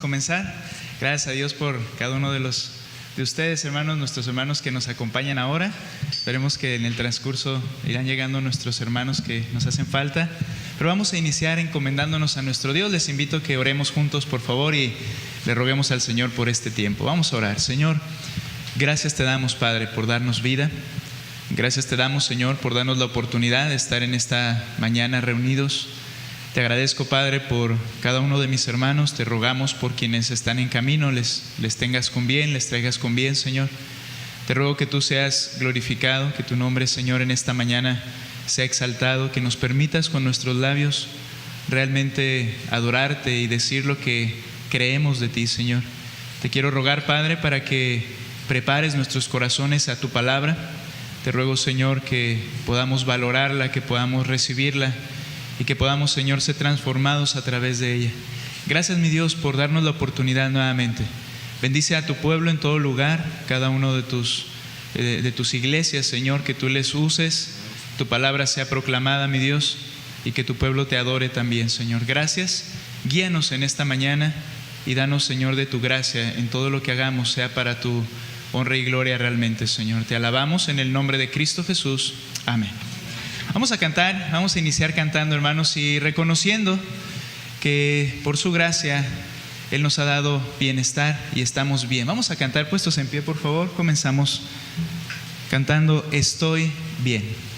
Comenzar. Gracias a Dios por cada uno de ustedes, hermanos, nuestros hermanos que nos acompañan ahora. Esperemos que en el transcurso irán llegando nuestros hermanos que nos hacen falta. Pero vamos a iniciar encomendándonos a nuestro Dios. Les invito a que oremos juntos, por favor, y le roguemos al Señor por este tiempo. Vamos a orar. Señor, gracias te damos, Padre, por darnos vida. Gracias te damos, Señor, por darnos la oportunidad de estar en esta mañana reunidos. Te agradezco, Padre, por cada uno de mis hermanos. Te rogamos por quienes están en camino, les tengas con bien, les traigas con bien, Señor. Te ruego que tú seas glorificado, que tu nombre, Señor, en esta mañana sea exaltado, que nos permitas con nuestros labios realmente adorarte y decir lo que creemos de ti, Señor. Te quiero rogar, Padre, para que prepares nuestros corazones a tu palabra. Te ruego, Señor, que podamos valorarla, que podamos recibirla y que podamos, Señor, ser transformados a través de ella. Gracias, mi Dios, por darnos la oportunidad nuevamente. Bendice a tu pueblo en todo lugar, cada uno de tus iglesias, Señor, que tú les uses, tu palabra sea proclamada, mi Dios, y que tu pueblo te adore también, Señor. Gracias, guíanos en esta mañana y danos, Señor, de tu gracia en todo lo que hagamos, sea para tu honra y gloria realmente, Señor. Te alabamos en el nombre de Cristo Jesús. Amén. Vamos a cantar, vamos a iniciar cantando, hermanos, y reconociendo que por su gracia Él nos ha dado bienestar y estamos bien. Vamos a cantar puestos en pie, por favor. Comenzamos cantando Estoy bien.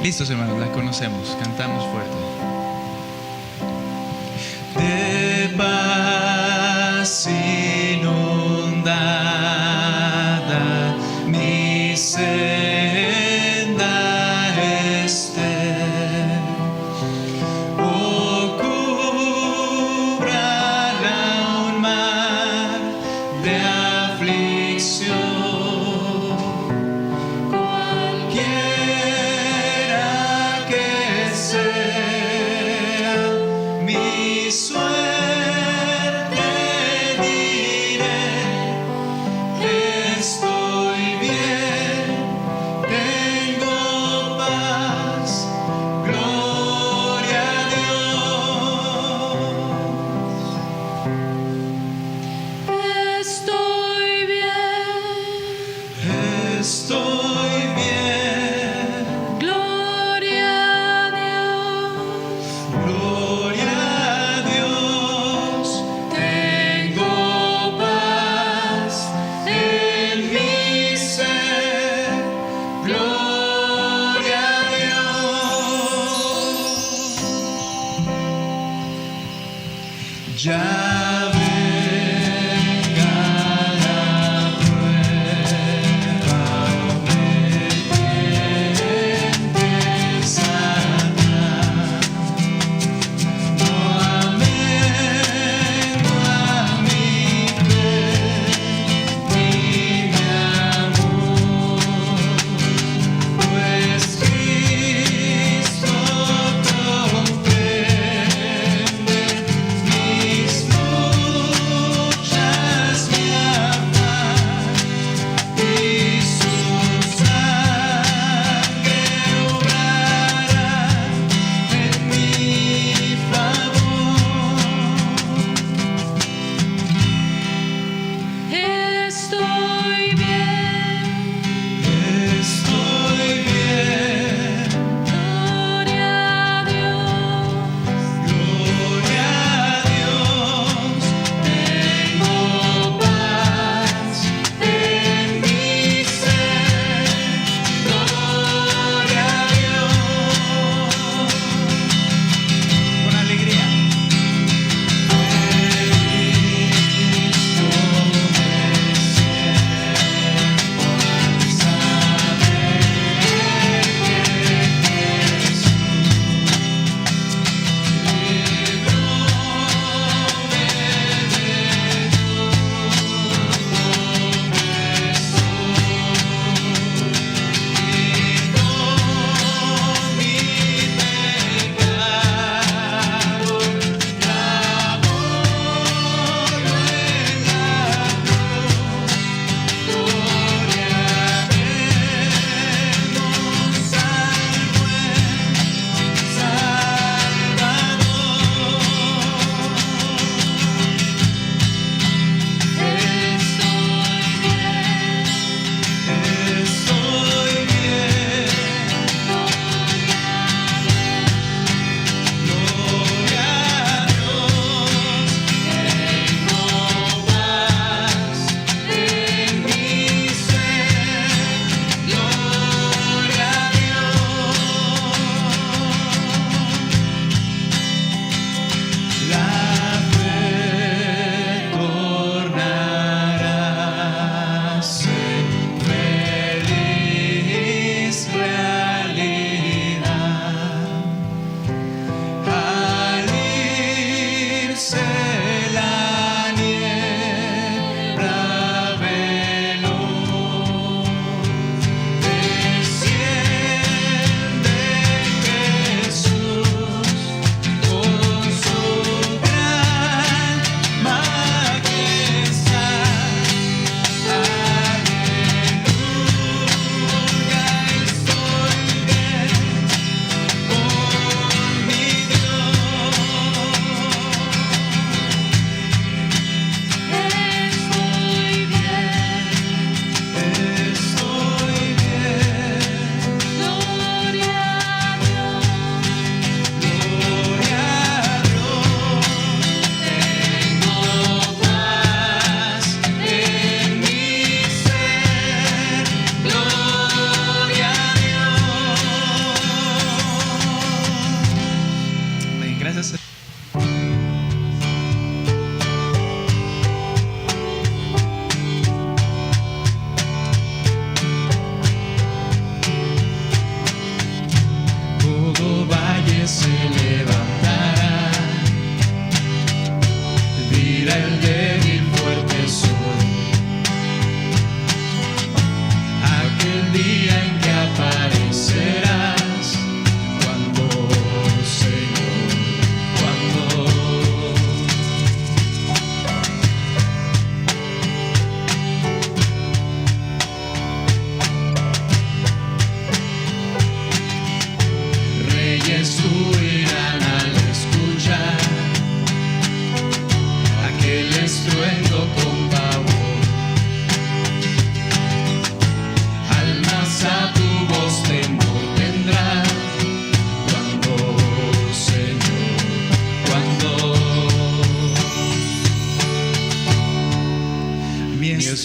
Listos, hermanos, la conocemos, cantamos fuerte. De paz inundada mi senda esté, o cúbrala un mar de aflicción. Mis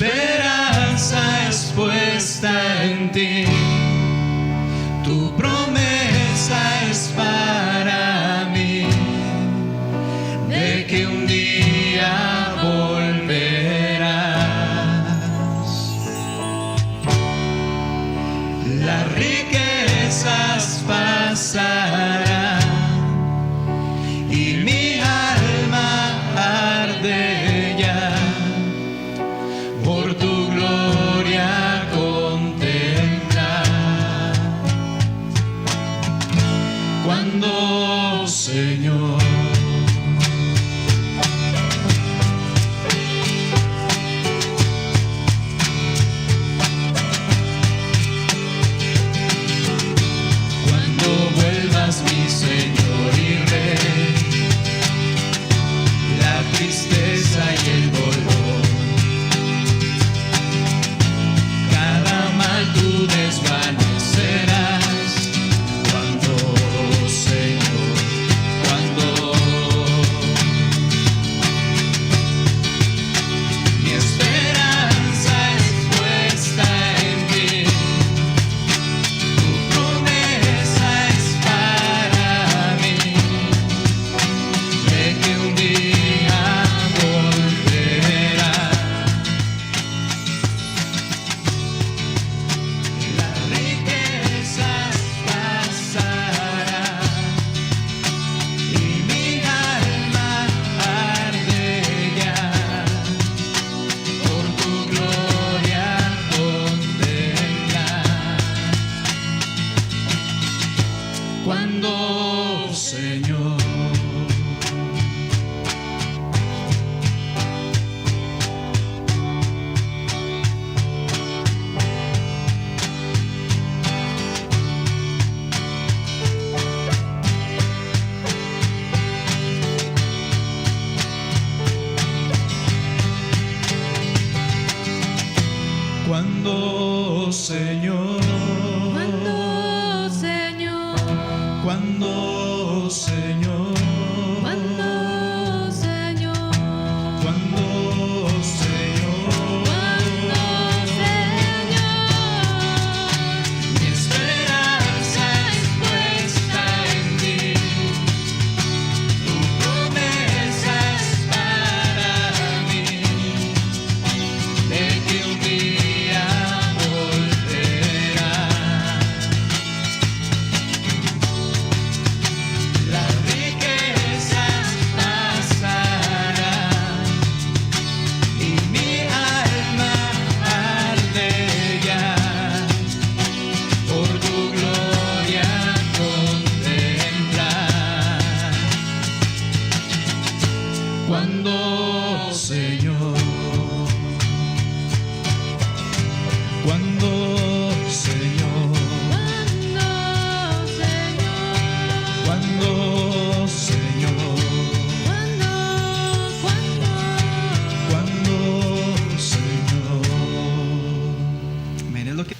esperanza es puesta en ti. Tu promesa es para mí, de que un día volverás. Las riquezas pasarán y mi alma arde ya por tu gloria contemplar. Cuando, Señor, mi Señor y Rey, la tristeza y el dolor, cada mal tú desvanecerás. Cuando, Señor, cuando mi esperanza es puesta en ti, tu promesa es para mí, de que un día volverás. Las riquezas pasarán y mi alma arde ya por tu gloria contemplar. Cuando, Señor, cuando, Señor, Cuando, Señor, cuando, Señor, cuando, Señor, cuando, Señor, mi esperanza es puesta en ti, tu promesa es para mí, de que un día volverás. Las riquezas pasarán y mi alma arde ya por tu gloria contemplar. Cuando, Señor, cuando, Señor, cuando, Señor, cuando, Señor. Amén, es lo que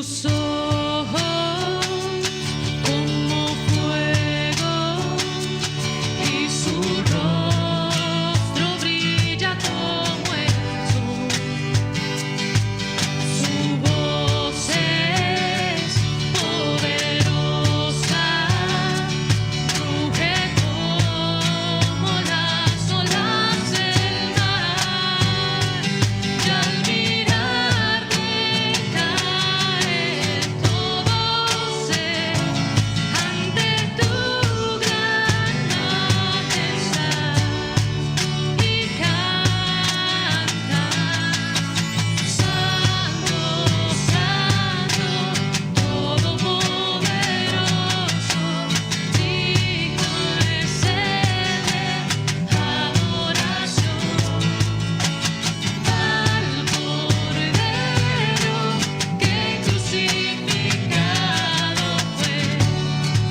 tus ojos como fuego y su rostro brilla como el sol. Su voz es poderosa, ruge como las olas del mar, y al mirarte cae todo ser ante tu gran majestad y canta: Santo, Santo, Todopoderoso, digno es el de adoración. Al Cordero que crucificado fue,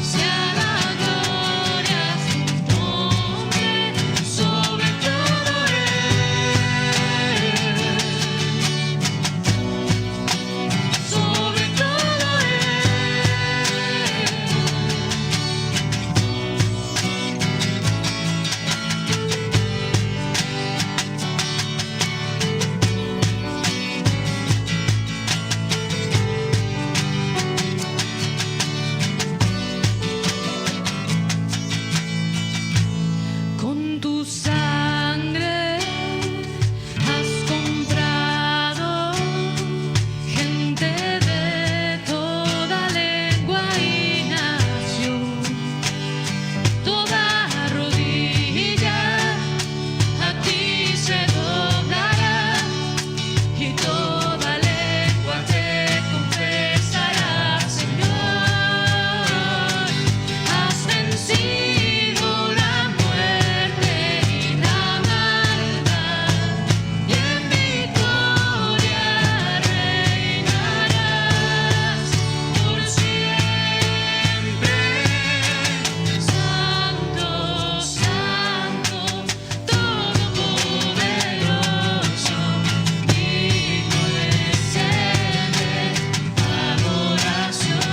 sea la gloria a su nombre, sobre todo sobre todo Con tu sangre has comprado gente de toda lengua y nación. Toda rodilla a ti se doblará y toda lengua te confesará: Señor, has vencido la muerte y la maldad, y en victoria reinarás por siempre. Santo, Santo, Todopoderoso, digno es el de adoración.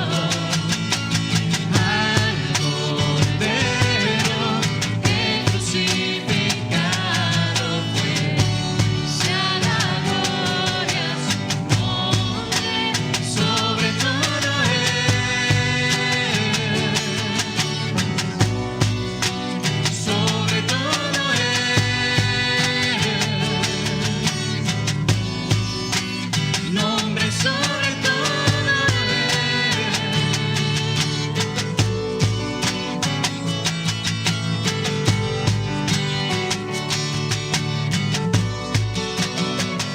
Al Cordero que crucificado fue, sea la gloria a su nombre, sobre todo sobre todo nombre, sobre todo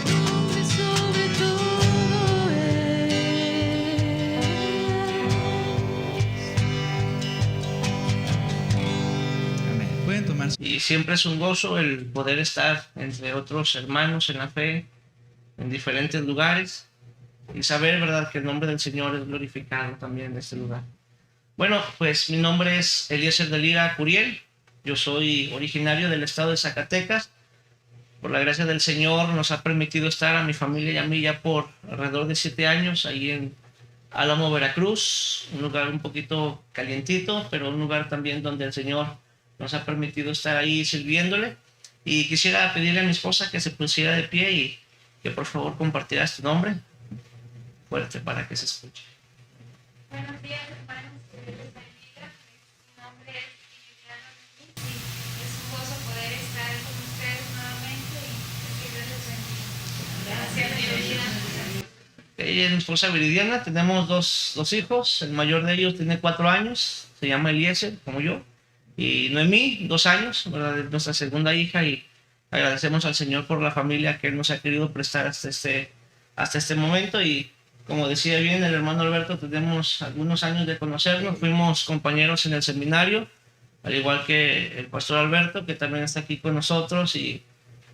nombre, sobre todo Amén. Pueden tomar su... Y siempre es un gozo el poder estar entre otros hermanos en la fe, en diferentes lugares, y saber, ¿verdad?, que el nombre del Señor es glorificado también en este lugar. Bueno, pues mi nombre es Eliezer de Lira Curiel. Yo soy originario del estado de Zacatecas. Por la gracia del Señor nos ha permitido estar a mi familia y a mí ya por alrededor de 7 años ahí en Álamo, Veracruz, un lugar un poquito calientito, pero un lugar también donde el Señor nos ha permitido estar ahí sirviéndole. Y quisiera pedirle a mi esposa que se pusiera de pie y que por favor compartiera este nombre fuerte para que se escuche. Buenos días, hermanos. Que Dios les bendiga. Mi nombre es Viviana Núñez y es un gozo poder estar con ustedes nuevamente y que Dios les bendiga. Gracias, Viviana. Ella es mi esposa Viridiana. Tenemos dos hijos. El mayor de ellos tiene 4 años. Se llama Eliezer, como yo. Y Noemí, 2 años, ¿verdad? Es nuestra segunda hija. Y agradecemos al Señor por la familia que Él nos ha querido prestar hasta este momento. Y como decía bien el hermano Alberto, tenemos algunos años de conocernos. Fuimos compañeros en el seminario, al igual que el pastor Alberto, que también está aquí con nosotros. Y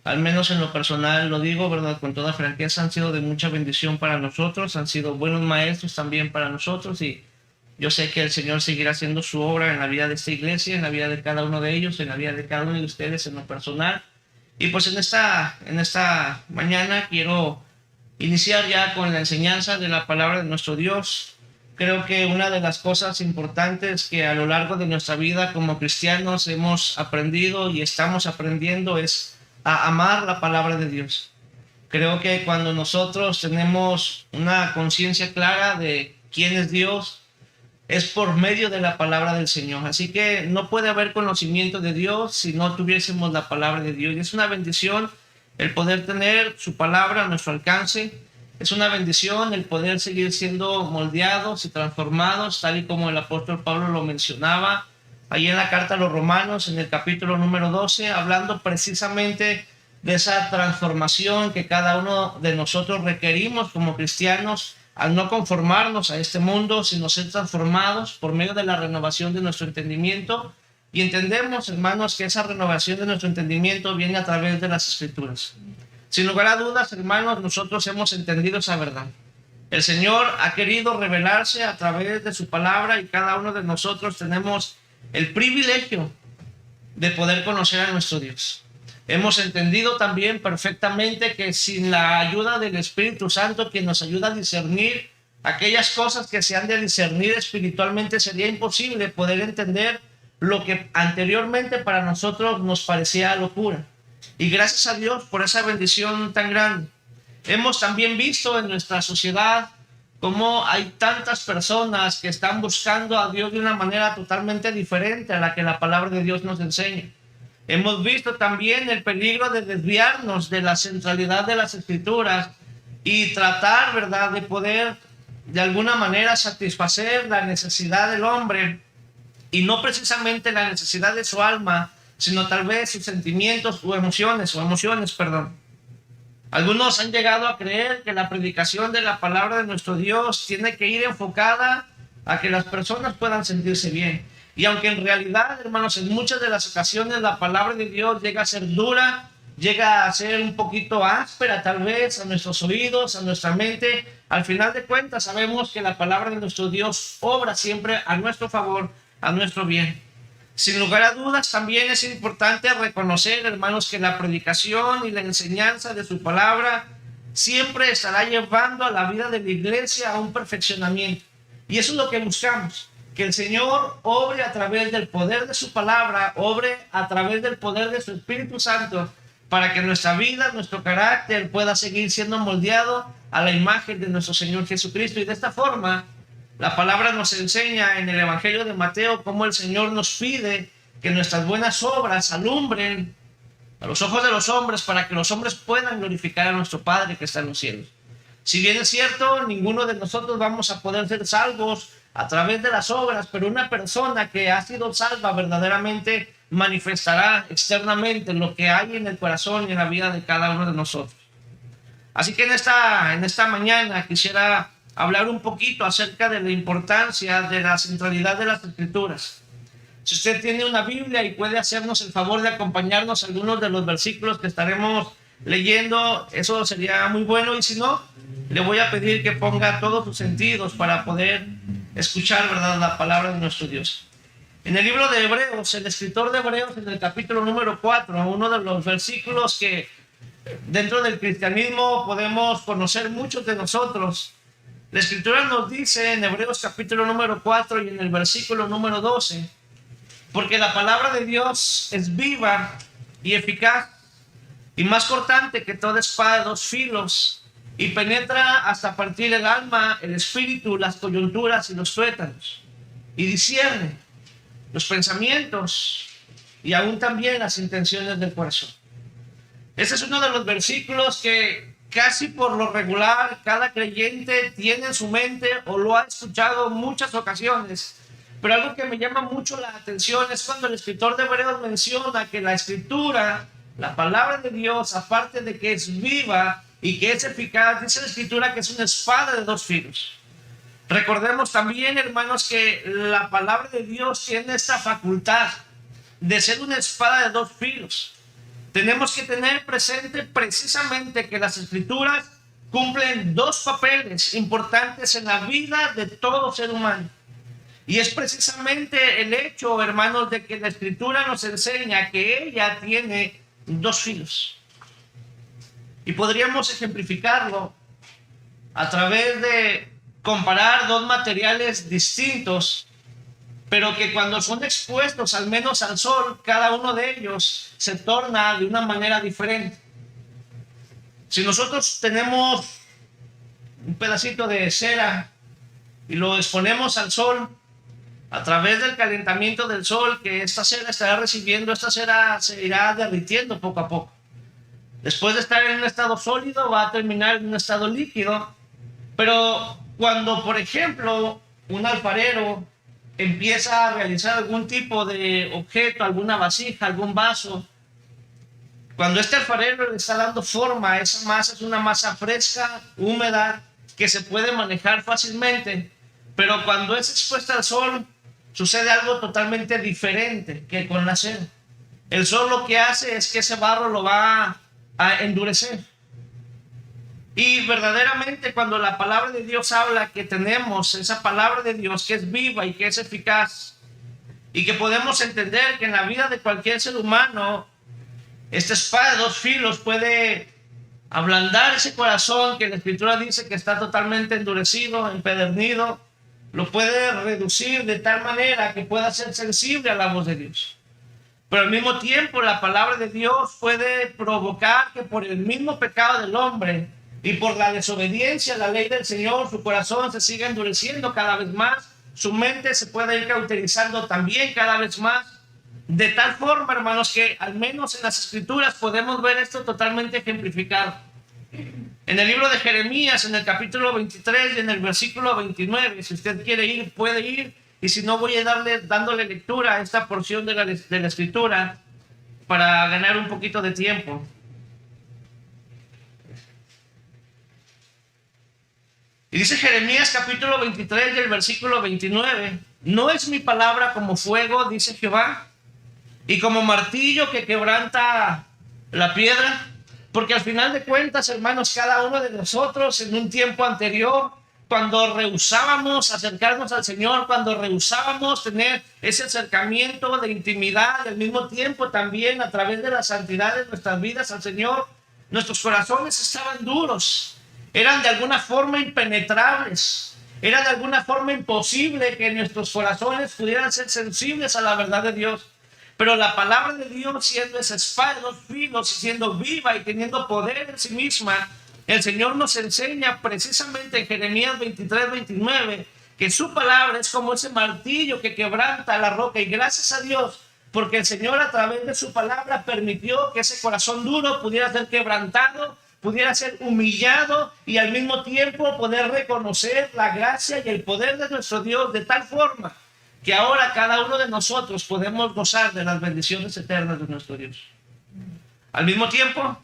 al menos en lo personal, lo digo, ¿verdad?, con toda franqueza, han sido de mucha bendición para nosotros. Han sido buenos maestros también para nosotros. Y yo sé que el Señor seguirá haciendo su obra en la vida de esta iglesia, en la vida de cada uno de ellos, en la vida de cada uno de ustedes en lo personal. Y pues en esta mañana quiero iniciar ya con la enseñanza de la palabra de nuestro Dios. Creo que una de las cosas importantes que a lo largo de nuestra vida como cristianos hemos aprendido y estamos aprendiendo es a amar la palabra de Dios. Creo que cuando nosotros tenemos una conciencia clara de quién es Dios, es por medio de la palabra del Señor. Así que no puede haber conocimiento de Dios si no tuviésemos la palabra de Dios. Y es una bendición el poder tener su palabra a nuestro alcance. Es una bendición el poder seguir siendo moldeados y transformados, tal y como el apóstol Pablo lo mencionaba ahí en la carta a los Romanos, en el capítulo número 12, hablando precisamente de esa transformación que cada uno de nosotros requerimos como cristianos, al no conformarnos a este mundo, sino ser transformados por medio de la renovación de nuestro entendimiento. Y entendemos, hermanos, que esa renovación de nuestro entendimiento viene a través de las Escrituras. Sin lugar a dudas, hermanos, nosotros hemos entendido esa verdad. El Señor ha querido revelarse a través de su palabra y cada uno de nosotros tenemos el privilegio de poder conocer a nuestro Dios. Hemos entendido también perfectamente que sin la ayuda del Espíritu Santo, que nos ayuda a discernir aquellas cosas que se han de discernir espiritualmente, sería imposible poder entender lo que anteriormente para nosotros nos parecía locura. Y gracias a Dios por esa bendición tan grande. Hemos también visto en nuestra sociedad cómo hay tantas personas que están buscando a Dios de una manera totalmente diferente a la que la palabra de Dios nos enseña. Hemos visto también el peligro de desviarnos de la centralidad de las Escrituras y tratar, ¿verdad?, de poder de alguna manera satisfacer la necesidad del hombre y no precisamente la necesidad de su alma, sino tal vez sus sentimientos o emociones, perdón. Algunos han llegado a creer que la predicación de la palabra de nuestro Dios tiene que ir enfocada a que las personas puedan sentirse bien. Y aunque en realidad, hermanos, en muchas de las ocasiones la palabra de Dios llega a ser dura, llega a ser un poquito áspera tal vez a nuestros oídos, a nuestra mente, al final de cuentas sabemos que la palabra de nuestro Dios obra siempre a nuestro favor, a nuestro bien. Sin lugar a dudas, también es importante reconocer, hermanos, que la predicación y la enseñanza de su palabra siempre estará llevando a la vida de la iglesia a un perfeccionamiento. Y eso es lo que buscamos, que el Señor obre a través del poder de su palabra, obre a través del poder de su Espíritu Santo, para que nuestra vida, nuestro carácter pueda seguir siendo moldeado a la imagen de nuestro Señor Jesucristo. Y de esta forma, la palabra nos enseña en el Evangelio de Mateo cómo el Señor nos pide que nuestras buenas obras alumbren a los ojos de los hombres para que los hombres puedan glorificar a nuestro Padre que está en los cielos. Si bien es cierto, ninguno de nosotros vamos a poder ser salvos a través de las obras, pero una persona que ha sido salva verdaderamente manifestará externamente lo que hay en el corazón y en la vida de cada uno de nosotros. Así que en esta mañana quisiera hablar un poquito acerca de la importancia de la centralidad de las Escrituras. Si usted tiene una Biblia y puede hacernos el favor de acompañarnos a algunos de los versículos que estaremos leyendo, eso sería muy bueno. Y si no, le voy a pedir que ponga todos sus sentidos para poder escuchar, ¿verdad?, la palabra de nuestro Dios. En el libro de Hebreos, el escritor de Hebreos, en el capítulo número 4, uno de los versículos que dentro del cristianismo podemos conocer muchos de nosotros, la Escritura nos dice en Hebreos capítulo número 4 y en el versículo número 12, porque la palabra de Dios es viva y eficaz y más cortante que toda espada de dos filos y penetra hasta partir el alma, el espíritu, las coyunturas y los tuétanos y discierne los pensamientos y aún también las intenciones del corazón. Este es uno de los versículos que casi por lo regular cada creyente tiene en su mente o lo ha escuchado muchas ocasiones, pero algo que me llama mucho la atención es cuando el escritor de Hebreos menciona que la Escritura, la palabra de Dios, aparte de que es viva y que es eficaz, dice la Escritura que es una espada de dos filos. Recordemos también, hermanos, que la palabra de Dios tiene esta facultad de ser una espada de dos filos. Tenemos que tener presente precisamente que las Escrituras cumplen dos papeles importantes en la vida de todo ser humano. Y es precisamente el hecho, hermanos, de que la Escritura nos enseña que ella tiene dos filos. Y podríamos ejemplificarlo a través de comparar dos materiales distintos, pero que cuando son expuestos al menos al sol, cada uno de ellos se torna de una manera diferente. Si nosotros tenemos un pedacito de cera y lo exponemos al sol, a través del calentamiento del sol que esta cera estará recibiendo, esta cera se irá derritiendo poco a poco. Después de estar en un estado sólido, va a terminar en un estado líquido. Pero cuando, por ejemplo, un alfarero empieza a realizar algún tipo de objeto, alguna vasija, algún vaso, cuando este alfarero le está dando forma a esa masa, es una masa fresca, húmeda, que se puede manejar fácilmente. Pero cuando es expuesta al sol, sucede algo totalmente diferente que con la cera. El sol lo que hace es que ese barro lo va a endurecer. Y verdaderamente cuando la palabra de Dios habla que tenemos esa palabra de Dios que es viva y que es eficaz, y que podemos entender que en la vida de cualquier ser humano esta espada de dos filos puede ablandar ese corazón que la Escritura dice que está totalmente endurecido, empedernido, lo puede reducir de tal manera que pueda ser sensible a la voz de Dios. Pero al mismo tiempo la palabra de Dios puede provocar que por el mismo pecado del hombre y por la desobediencia a la ley del Señor, su corazón se siga endureciendo cada vez más, su mente se puede ir cauterizando también cada vez más, de tal forma, hermanos, que al menos en las Escrituras podemos ver esto totalmente ejemplificado. En el libro de Jeremías, en el capítulo 23 y en el versículo 29, si usted quiere ir, puede ir, y si no, voy a dándole lectura a esta porción de la Escritura para ganar un poquito de tiempo. Y dice Jeremías capítulo 23 y el versículo 29, ¿no es mi palabra como fuego, dice Jehová, y como martillo que quebranta la piedra? Porque al final de cuentas, hermanos, cada uno de nosotros en un tiempo anterior, cuando rehusábamos acercarnos al Señor, cuando rehusábamos tener ese acercamiento de intimidad, al mismo tiempo también a través de la santidad de nuestras vidas al Señor, nuestros corazones estaban duros, eran de alguna forma impenetrables, era de alguna forma imposible que nuestros corazones pudieran ser sensibles a la verdad de Dios. Pero la palabra de Dios, siendo esa espada de dos filos, siendo viva y teniendo poder en sí misma, el Señor nos enseña precisamente en Jeremías 23, 29, que su palabra es como ese martillo que quebranta la roca. Y gracias a Dios, porque el Señor a través de su palabra permitió que ese corazón duro pudiera ser quebrantado, pudiera ser humillado y al mismo tiempo poder reconocer la gracia y el poder de nuestro Dios de tal forma que ahora cada uno de nosotros podemos gozar de las bendiciones eternas de nuestro Dios. Al mismo tiempo,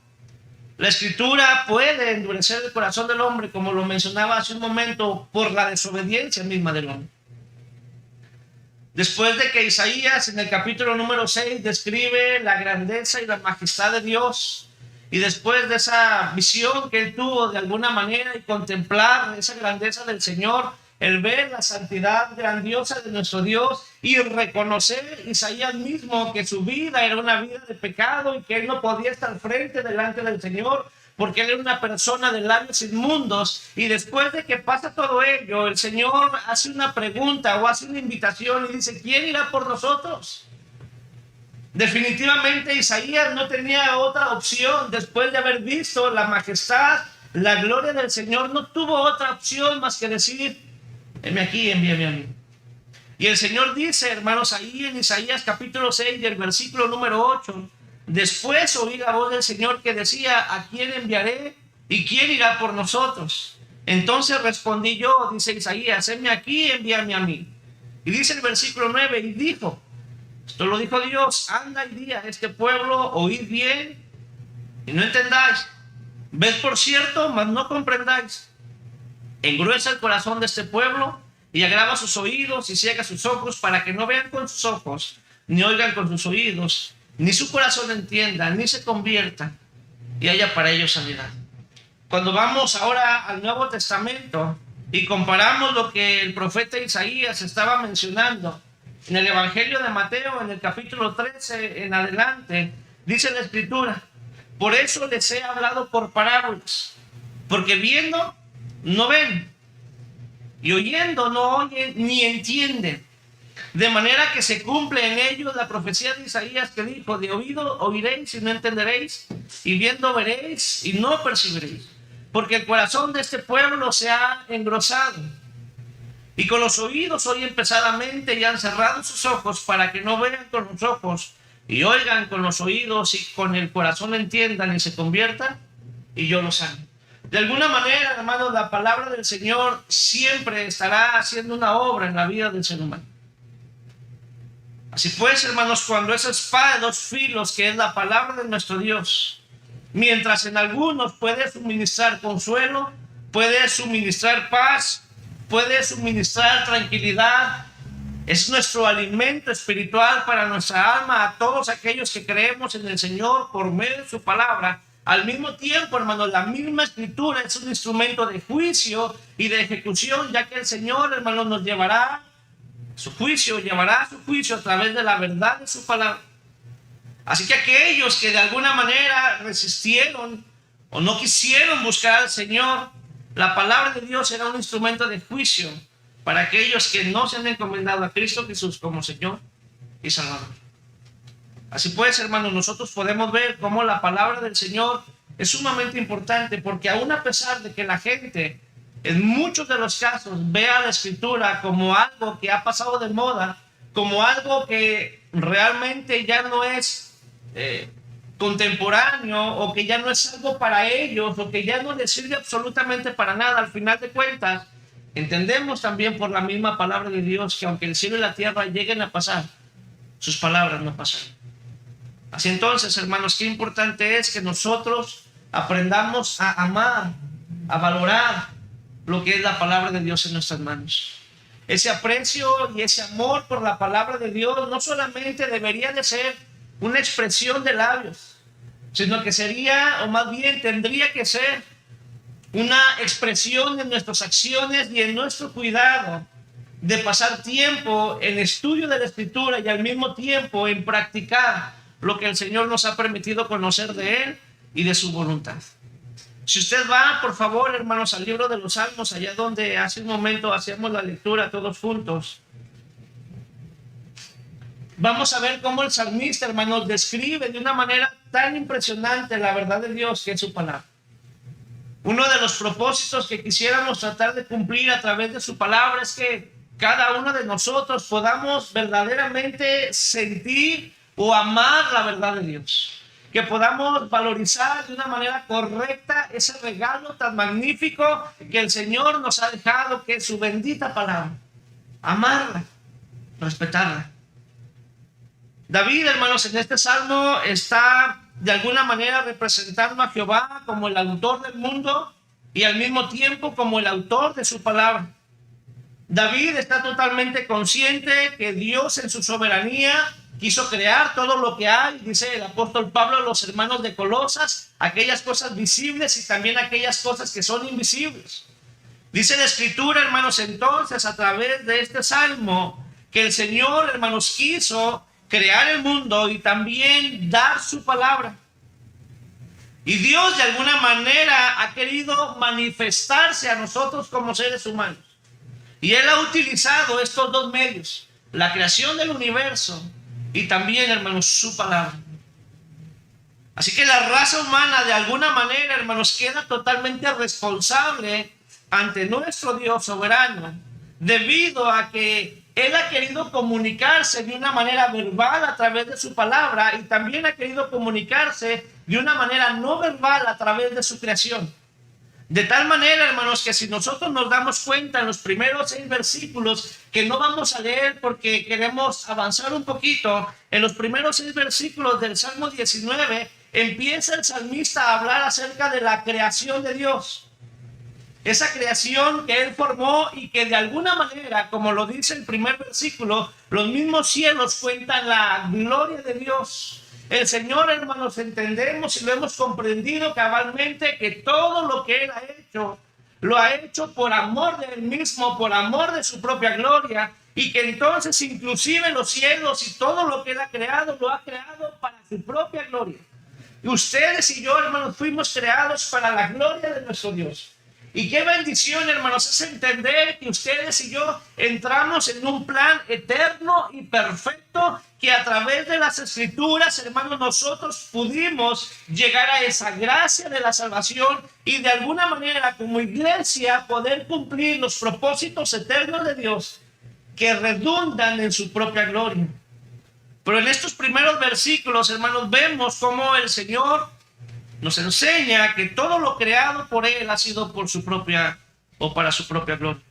la Escritura puede endurecer el corazón del hombre, como lo mencionaba hace un momento, por la desobediencia misma del hombre. Después de que Isaías en el capítulo número 6 describe la grandeza y la majestad de Dios, y después de esa visión que él tuvo de alguna manera y contemplar esa grandeza del Señor, el ver la santidad grandiosa de nuestro Dios y reconocer Isaías mismo que su vida era una vida de pecado y que él no podía estar frente delante del Señor porque él era una persona de labios inmundos. Y después de que pasa todo ello, el Señor hace una pregunta o hace una invitación y dice: ¿quién irá por nosotros? Definitivamente Isaías no tenía otra opción después de haber visto la majestad, la gloria del Señor. No tuvo otra opción más que decir: heme aquí, envíame a mí. Y el Señor dice, hermanos, ahí en Isaías capítulo 6 y el versículo número 8, después oí la voz del Señor que decía: ¿a quién enviaré y quién irá por nosotros? Entonces respondí yo, dice Isaías: heme aquí, envíame a mí. Y dice el versículo 9, y dijo, esto lo dijo Dios: anda y di a este pueblo, oíd bien y no entendáis, ved por cierto, mas no comprendáis. Engruesa el corazón de este pueblo y agrava sus oídos y ciega sus ojos, para que no vean con sus ojos, ni oigan con sus oídos, ni su corazón entienda, ni se convierta y haya para ellos sanidad. Cuando vamos ahora al Nuevo Testamento y comparamos lo que el profeta Isaías estaba mencionando en el Evangelio de Mateo, en el capítulo 13 en adelante, dice la Escritura: por eso les he hablado por parábolas, porque viendo no ven, y oyendo no oyen ni entienden. De manera que se cumple en ellos la profecía de Isaías que dijo: de oído oiréis y no entenderéis, y viendo veréis y no percibiréis. Porque el corazón de este pueblo se ha engrosado, y con los oídos oyen pesadamente, y han cerrado sus ojos para que no vean con los ojos, y oigan con los oídos, y con el corazón entiendan y se conviertan, y yo los sane. De alguna manera, hermanos, la palabra del Señor siempre estará haciendo una obra en la vida del ser humano. Así pues, hermanos, cuando esa espada de dos filos, que es la palabra de nuestro Dios, mientras en algunos puede suministrar consuelo, puede suministrar paz, puede suministrar tranquilidad, es nuestro alimento espiritual para nuestra alma, a todos aquellos que creemos en el Señor por medio de su palabra. Al mismo tiempo, hermanos, la misma escritura es un instrumento de juicio y de ejecución, ya que el Señor, hermanos, nos llevará su juicio, llevará su juicio a través de la verdad de su palabra. Así que aquellos que de alguna manera resistieron o no quisieron buscar al Señor, la palabra de Dios será un instrumento de juicio para aquellos que no se han encomendado a Cristo Jesús como Señor y Salvador. Así pues, hermanos, nosotros podemos ver cómo la palabra del Señor es sumamente importante, porque aún a pesar de que la gente en muchos de los casos vea la Escritura como algo que ha pasado de moda, como algo que realmente ya no es contemporáneo, o que ya no es algo para ellos, o que ya no les sirve absolutamente para nada, al final de cuentas, entendemos también por la misma palabra de Dios que aunque el cielo y la tierra lleguen a pasar, sus palabras no pasarán. Así entonces, hermanos, qué importante es que nosotros aprendamos a amar, a valorar lo que es la palabra de Dios en nuestras manos. Ese aprecio y ese amor por la palabra de Dios no solamente debería de ser una expresión de labios, sino que sería, o más bien tendría que ser, una expresión en nuestras acciones y en nuestro cuidado de pasar tiempo en estudio de la Escritura y al mismo tiempo en practicar lo que el Señor nos ha permitido conocer de Él y de su voluntad. Si usted va, por favor, hermanos, al libro de los Salmos, allá donde hace un momento hacíamos la lectura todos juntos, vamos a ver cómo el salmista, hermanos, describe de una manera tan impresionante la verdad de Dios, que es su palabra. Uno de los propósitos que quisiéramos tratar de cumplir a través de su palabra es que cada uno de nosotros podamos verdaderamente sentir o amar la verdad de Dios, que podamos valorizar de una manera correcta ese regalo tan magnífico que el Señor nos ha dejado, que es su bendita palabra. Amarla, respetarla. David, hermanos, en este salmo está de alguna manera representando a Jehová como el autor del mundo y al mismo tiempo como el autor de su palabra. David está totalmente consciente que Dios en su soberanía quiso crear todo lo que hay, dice el apóstol Pablo a los hermanos de Colosas, aquellas cosas visibles y también aquellas cosas que son invisibles. Dice la Escritura, hermanos, entonces a través de este salmo, que el Señor, hermanos, quiso crear el mundo y también dar su palabra. Y Dios de alguna manera ha querido manifestarse a nosotros como seres humanos. Y Él ha utilizado estos dos medios, la creación del universo y también, hermanos, su palabra. Así que la raza humana de alguna manera, hermanos, queda totalmente responsable ante nuestro Dios soberano, debido a que Él ha querido comunicarse de una manera verbal a través de su palabra y también ha querido comunicarse de una manera no verbal a través de su creación. De tal manera, hermanos, que si nosotros nos damos cuenta en los primeros 6 versículos, que no vamos a leer porque queremos avanzar un poquito, en los primeros 6 versículos del Salmo 19, empieza el salmista a hablar acerca de la creación de Dios. Esa creación que Él formó y que de alguna manera, como lo dice el primer versículo, los mismos cielos cuentan la gloria de Dios. El Señor, hermanos, entendemos y lo hemos comprendido cabalmente que todo lo que Él ha hecho, lo ha hecho por amor de Él mismo, por amor de su propia gloria, y que entonces inclusive los cielos y todo lo que Él ha creado, lo ha creado para su propia gloria. Y ustedes y yo, hermanos, fuimos creados para la gloria de nuestro Dios. Y qué bendición, hermanos, es entender que ustedes y yo entramos en un plan eterno y perfecto, que a través de las Escrituras, hermanos, nosotros pudimos llegar a esa gracia de la salvación y de alguna manera como iglesia poder cumplir los propósitos eternos de Dios que redundan en su propia gloria. Pero en estos primeros versículos, hermanos, vemos cómo el Señor nos enseña que todo lo creado por Él ha sido por su propia o para su propia gloria.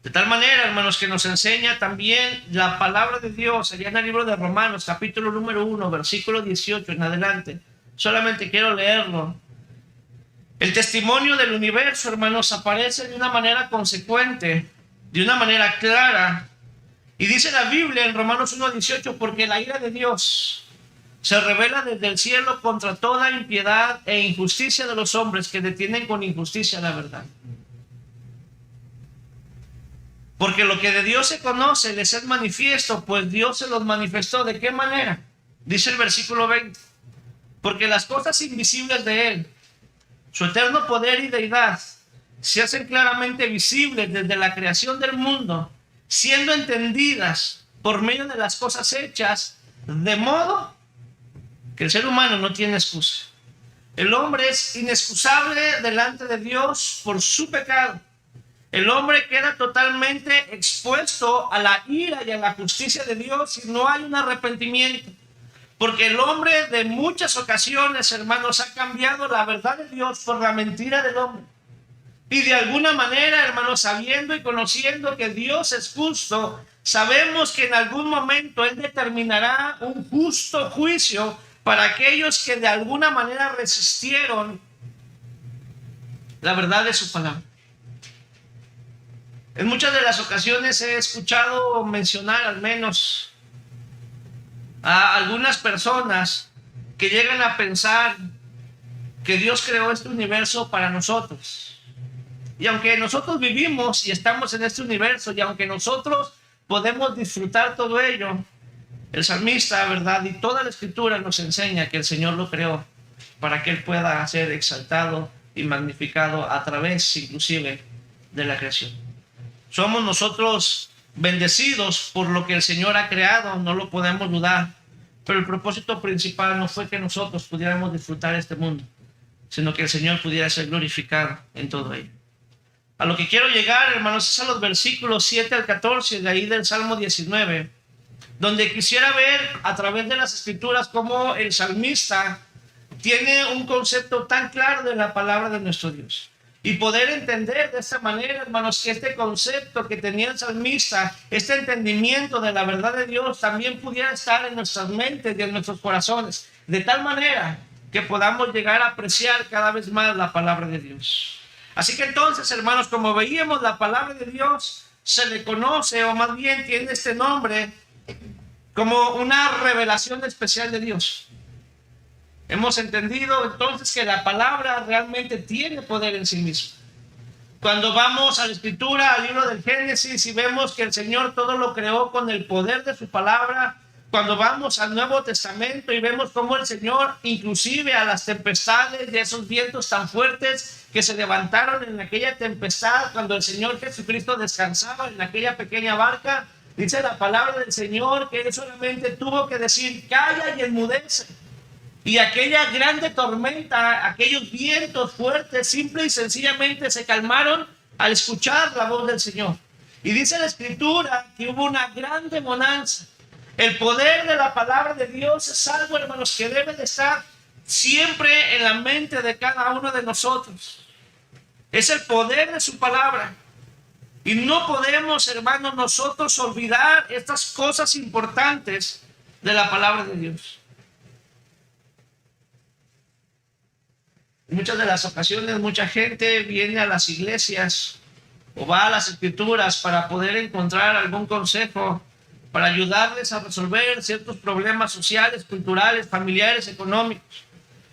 De tal manera, hermanos, que nos enseña también la palabra de Dios allá en el libro de Romanos, capítulo número 1, versículo 18 en adelante. Solamente quiero leerlo. El testimonio del universo, hermanos, aparece de una manera consecuente, de una manera clara. Y dice la Biblia en Romanos 1, 18, porque la ira de Dios se revela desde el cielo contra toda impiedad e injusticia de los hombres que detienen con injusticia la verdad. Porque lo que de Dios se conoce les es manifiesto, pues Dios se los manifestó. ¿De qué manera? Dice el versículo 20. Porque las cosas invisibles de Él, su eterno poder y deidad, se hacen claramente visibles desde la creación del mundo, siendo entendidas por medio de las cosas hechas, de modo que el ser humano no tiene excusa. El hombre es inexcusable delante de Dios por su pecado. El hombre queda totalmente expuesto a la ira y a la justicia de Dios si no hay un arrepentimiento. Porque el hombre de muchas ocasiones, hermanos, ha cambiado la verdad de Dios por la mentira del hombre. Y de alguna manera, hermanos, sabiendo y conociendo que Dios es justo, sabemos que en algún momento Él determinará un justo juicio para aquellos que de alguna manera resistieron la verdad de su palabra. En muchas de las ocasiones he escuchado mencionar al menos a algunas personas que llegan a pensar que Dios creó este universo para nosotros. Y aunque nosotros vivimos y estamos en este universo, y aunque nosotros podemos disfrutar todo ello, el salmista, ¿verdad? Y toda la Escritura nos enseña que el Señor lo creó para que Él pueda ser exaltado y magnificado a través, inclusive, de la creación. Somos nosotros bendecidos por lo que el Señor ha creado, no lo podemos dudar. Pero el propósito principal no fue que nosotros pudiéramos disfrutar este mundo, sino que el Señor pudiera ser glorificado en todo ello. A lo que quiero llegar, hermanos, es a los versículos 7 al 14 de ahí del Salmo 19, donde quisiera ver a través de las Escrituras cómo el salmista tiene un concepto tan claro de la palabra de nuestro Dios. Y poder entender de esta manera, hermanos, que este concepto que tenía el salmista, este entendimiento de la verdad de Dios, también pudiera estar en nuestras mentes y en nuestros corazones, de tal manera que podamos llegar a apreciar cada vez más la palabra de Dios. Así que entonces, hermanos, como veíamos, la palabra de Dios se le conoce, o más bien tiene este nombre, como una revelación especial de Dios. Hemos entendido entonces que la palabra realmente tiene poder en sí misma. Cuando vamos a la Escritura, al libro del Génesis, y vemos que el Señor todo lo creó con el poder de su palabra, cuando vamos al Nuevo Testamento y vemos cómo el Señor, inclusive a las tempestades y esos vientos tan fuertes que se levantaron en aquella tempestad, cuando el Señor Jesucristo descansaba en aquella pequeña barca, dice la palabra del Señor que Él solamente tuvo que decir, calla y enmudece. Y aquella grande tormenta, aquellos vientos fuertes, simple y sencillamente se calmaron al escuchar la voz del Señor. Y dice la Escritura que hubo una grande bonanza. El poder de la palabra de Dios es algo, hermanos, que debe de estar siempre en la mente de cada uno de nosotros. Es el poder de su palabra. Y no podemos, hermanos, nosotros olvidar estas cosas importantes de la palabra de Dios. En muchas de las ocasiones, mucha gente viene a las iglesias o va a las Escrituras para poder encontrar algún consejo, para ayudarles a resolver ciertos problemas sociales, culturales, familiares, económicos.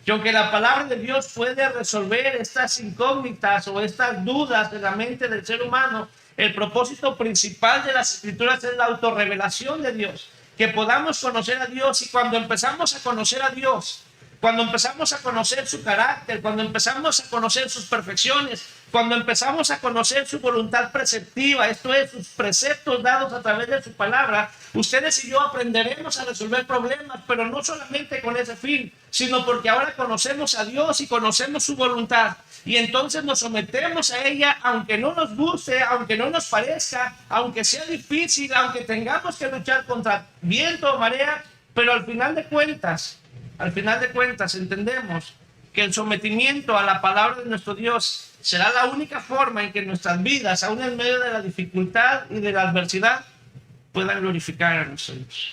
Y aunque la palabra de Dios puede resolver estas incógnitas o estas dudas de la mente del ser humano, el propósito principal de las Escrituras es la autorrevelación de Dios, que podamos conocer a Dios. Y cuando empezamos a conocer a Dios, cuando empezamos a conocer su carácter, cuando empezamos a conocer sus perfecciones, cuando empezamos a conocer su voluntad preceptiva, esto es, sus preceptos dados a través de su palabra, ustedes y yo aprenderemos a resolver problemas, pero no solamente con ese fin, sino porque ahora conocemos a Dios y conocemos su voluntad. Y entonces nos sometemos a ella, aunque no nos guste, aunque no nos parezca, aunque sea difícil, aunque tengamos que luchar contra viento o marea, pero al final de cuentas entendemos que el sometimiento a la palabra de nuestro Dios será la única forma en que nuestras vidas, aún en medio de la dificultad y de la adversidad, puedan glorificar a nuestro Dios.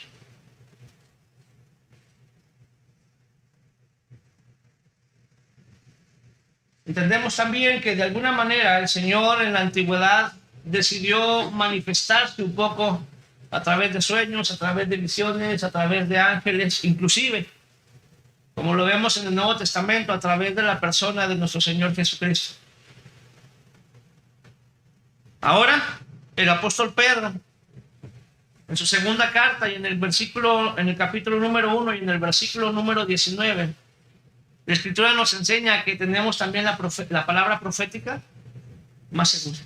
Entendemos también que de alguna manera el Señor en la antigüedad decidió manifestarse un poco a través de sueños, a través de visiones, a través de ángeles, inclusive, como lo vemos en el Nuevo Testamento, a través de la persona de nuestro Señor Jesucristo. Ahora, el apóstol Pedro, en su segunda carta y en el capítulo número 1 y en el versículo número 19, la Escritura nos enseña que tenemos también la palabra profética más segura.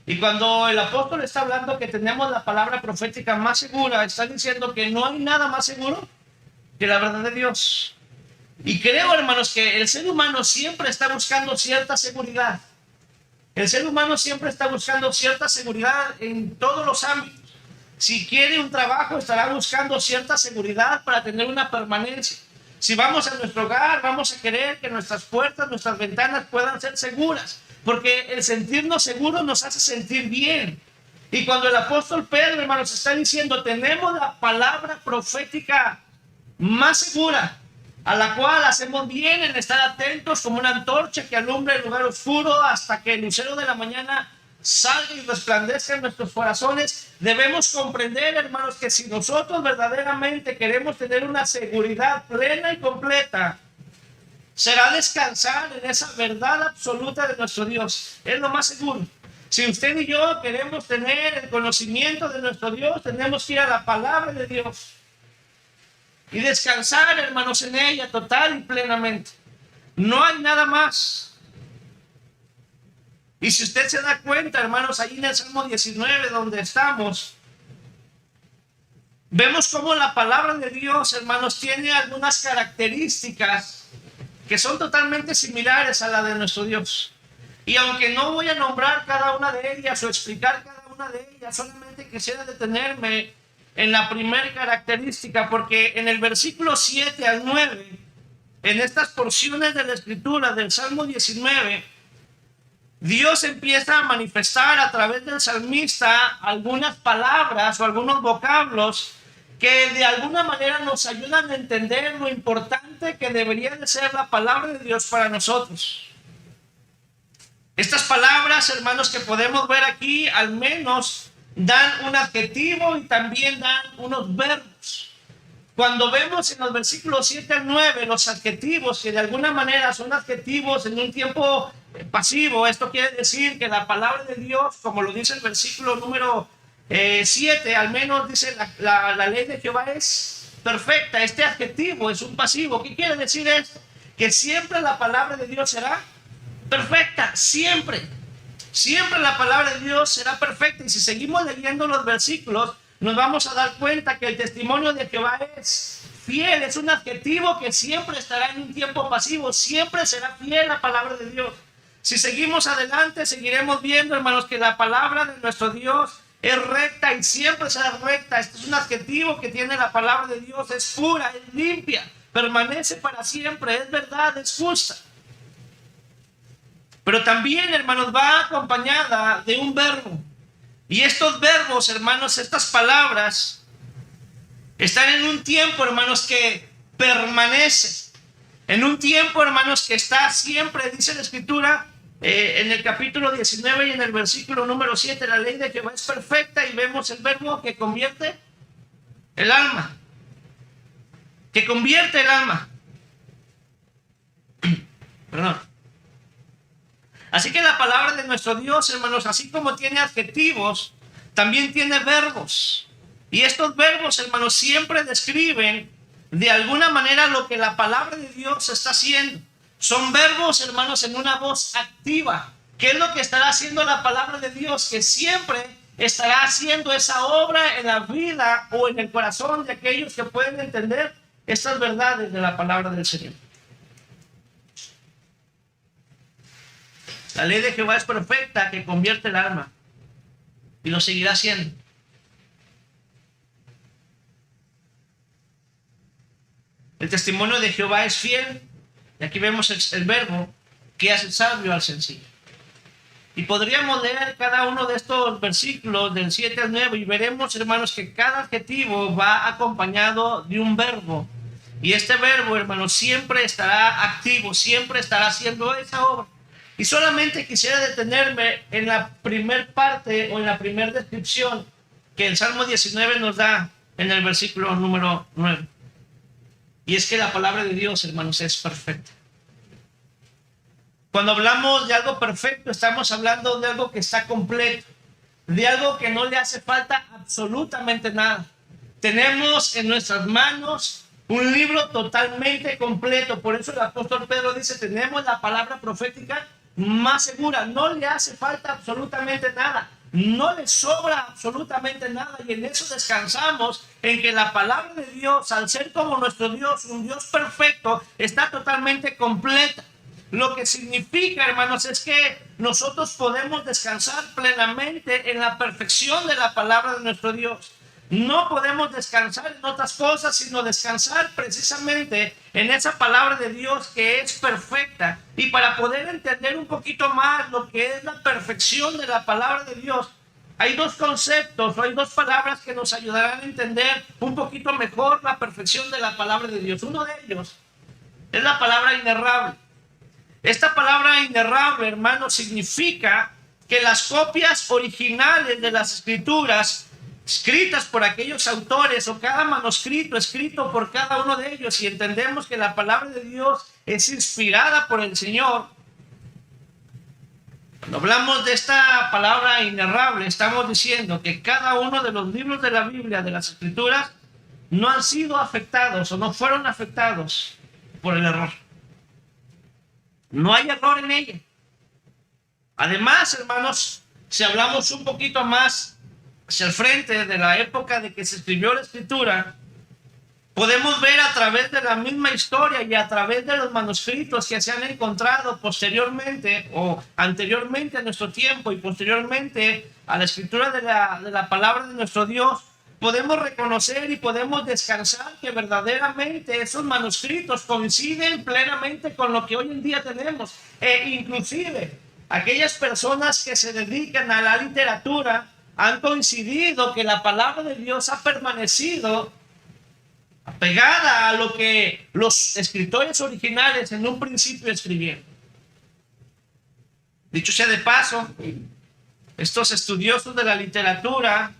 Y cuando el apóstol está hablando que tenemos la palabra profética más segura, está diciendo que no hay nada más seguro que la verdad de Dios. Y creo, hermanos, que el ser humano siempre está buscando cierta seguridad. El ser humano siempre está buscando cierta seguridad en todos los ámbitos. Si quiere un trabajo, estará buscando cierta seguridad para tener una permanencia. Si vamos a nuestro hogar, vamos a querer que nuestras puertas, nuestras ventanas puedan ser seguras, porque el sentirnos seguros nos hace sentir bien. Y cuando el apóstol Pedro, hermanos, está diciendo, tenemos la palabra profética más segura, a la cual hacemos bien en estar atentos como una antorcha que alumbra el lugar oscuro hasta que el lucero de la mañana salga y resplandezca en nuestros corazones. Debemos comprender, hermanos, que si nosotros verdaderamente queremos tener una seguridad plena y completa, será descansar en esa verdad absoluta de nuestro Dios. Es lo más seguro. Si usted y yo queremos tener el conocimiento de nuestro Dios, tenemos que ir a la palabra de Dios y descansar, hermanos, en ella total y plenamente. No hay nada más. Y si usted se da cuenta, hermanos, ahí en el Salmo 19, donde estamos, vemos cómo la palabra de Dios, hermanos, tiene algunas características que son totalmente similares a la de nuestro Dios. Y aunque no voy a nombrar cada una de ellas o explicar cada una de ellas, solamente quisiera detenerme en la primera característica, porque en el versículo 7 al 9, en estas porciones de la Escritura del Salmo 19, Dios empieza a manifestar a través del salmista algunas palabras o algunos vocablos que de alguna manera nos ayudan a entender lo importante que debería de ser la palabra de Dios para nosotros. Estas palabras, hermanos, que podemos ver aquí, al menos dan un adjetivo y también dan unos verbos. Cuando vemos en los versículos 7 al 9 los adjetivos, que de alguna manera son adjetivos en un tiempo pasivo, esto quiere decir que la palabra de Dios, como lo dice el versículo número 7, al menos dice la ley de Jehová es perfecta. Este adjetivo es un pasivo. ¿Qué quiere decir esto? Que siempre la palabra de Dios será perfecta, siempre. Siempre la palabra de Dios será perfecta. Y si seguimos leyendo los versículos, nos vamos a dar cuenta que el testimonio de Jehová es fiel. Es un adjetivo que siempre estará en un tiempo pasivo. Siempre será fiel la palabra de Dios. Si seguimos adelante, seguiremos viendo, hermanos, que la palabra de nuestro Dios es recta y siempre será recta. Este es un adjetivo que tiene la palabra de Dios. Es pura, es limpia, permanece para siempre, es verdad, es justa. Pero también, hermanos, va acompañada de un verbo. Y estos verbos, hermanos, estas palabras, están en un tiempo, hermanos, que permanece. En un tiempo, hermanos, que está siempre, dice la Escritura, en el capítulo 19 y en el versículo número 7, la ley de Jehová es perfecta, y vemos el verbo que convierte el alma. Que convierte el alma. Perdón. Así que la palabra de nuestro Dios, hermanos, así como tiene adjetivos, también tiene verbos. Y estos verbos, hermanos, siempre describen de alguna manera lo que la palabra de Dios está haciendo. Son verbos, hermanos, en una voz activa. ¿Qué es lo que estará haciendo la palabra de Dios? Que siempre estará haciendo esa obra en la vida o en el corazón de aquellos que pueden entender estas verdades de la palabra del Señor. La ley de Jehová es perfecta, que convierte el alma, y lo seguirá haciendo. El testimonio de Jehová es fiel, y aquí vemos el verbo que hace sabio al sencillo. Y podríamos leer cada uno de estos versículos del 7 al 9 y veremos, hermanos, que cada adjetivo va acompañado de un verbo. Y este verbo, hermanos, siempre estará activo, siempre estará haciendo esa obra. Y solamente quisiera detenerme en la primer parte o en la primera descripción que el Salmo 19 nos da en el versículo número 9. Y es que la palabra de Dios, hermanos, es perfecta. Cuando hablamos de algo perfecto, estamos hablando de algo que está completo, de algo que no le hace falta absolutamente nada. Tenemos en nuestras manos un libro totalmente completo. Por eso el apóstol Pedro dice, tenemos la palabra profética más segura. No le hace falta absolutamente nada. No le sobra absolutamente nada. Y en eso descansamos, en que la palabra de Dios, al ser como nuestro Dios, un Dios perfecto, está totalmente completa. Lo que significa, hermanos, es que nosotros podemos descansar plenamente en la perfección de la palabra de nuestro Dios. No podemos descansar en otras cosas, sino descansar precisamente en esa palabra de Dios que es perfecta. Y para poder entender un poquito más lo que es la perfección de la palabra de Dios, hay dos conceptos, o hay dos palabras que nos ayudarán a entender un poquito mejor la perfección de la palabra de Dios. Uno de ellos es la palabra inerrable. Esta palabra inerrable, hermano, significa que las copias originales de las escrituras, escritas por aquellos autores, o cada manuscrito escrito por cada uno de ellos, y entendemos que la palabra de Dios es inspirada por el Señor. Cuando hablamos de esta palabra inerrable, estamos diciendo que cada uno de los libros de la Biblia, de las escrituras, no han sido afectados o no fueron afectados por el error. No hay error en ella. Además, hermanos, si hablamos un poquito más hacia el frente de la época de que se escribió la escritura, podemos ver a través de la misma historia y a través de los manuscritos que se han encontrado posteriormente o anteriormente a nuestro tiempo y posteriormente a la escritura de la palabra de nuestro Dios, podemos reconocer y podemos descansar que verdaderamente esos manuscritos coinciden plenamente con lo que hoy en día tenemos. E inclusive aquellas personas que se dedican a la literatura han coincidido que la palabra de Dios ha permanecido apegada a lo que los escritores originales en un principio escribieron. Dicho sea de paso, estos estudiosos de la literatura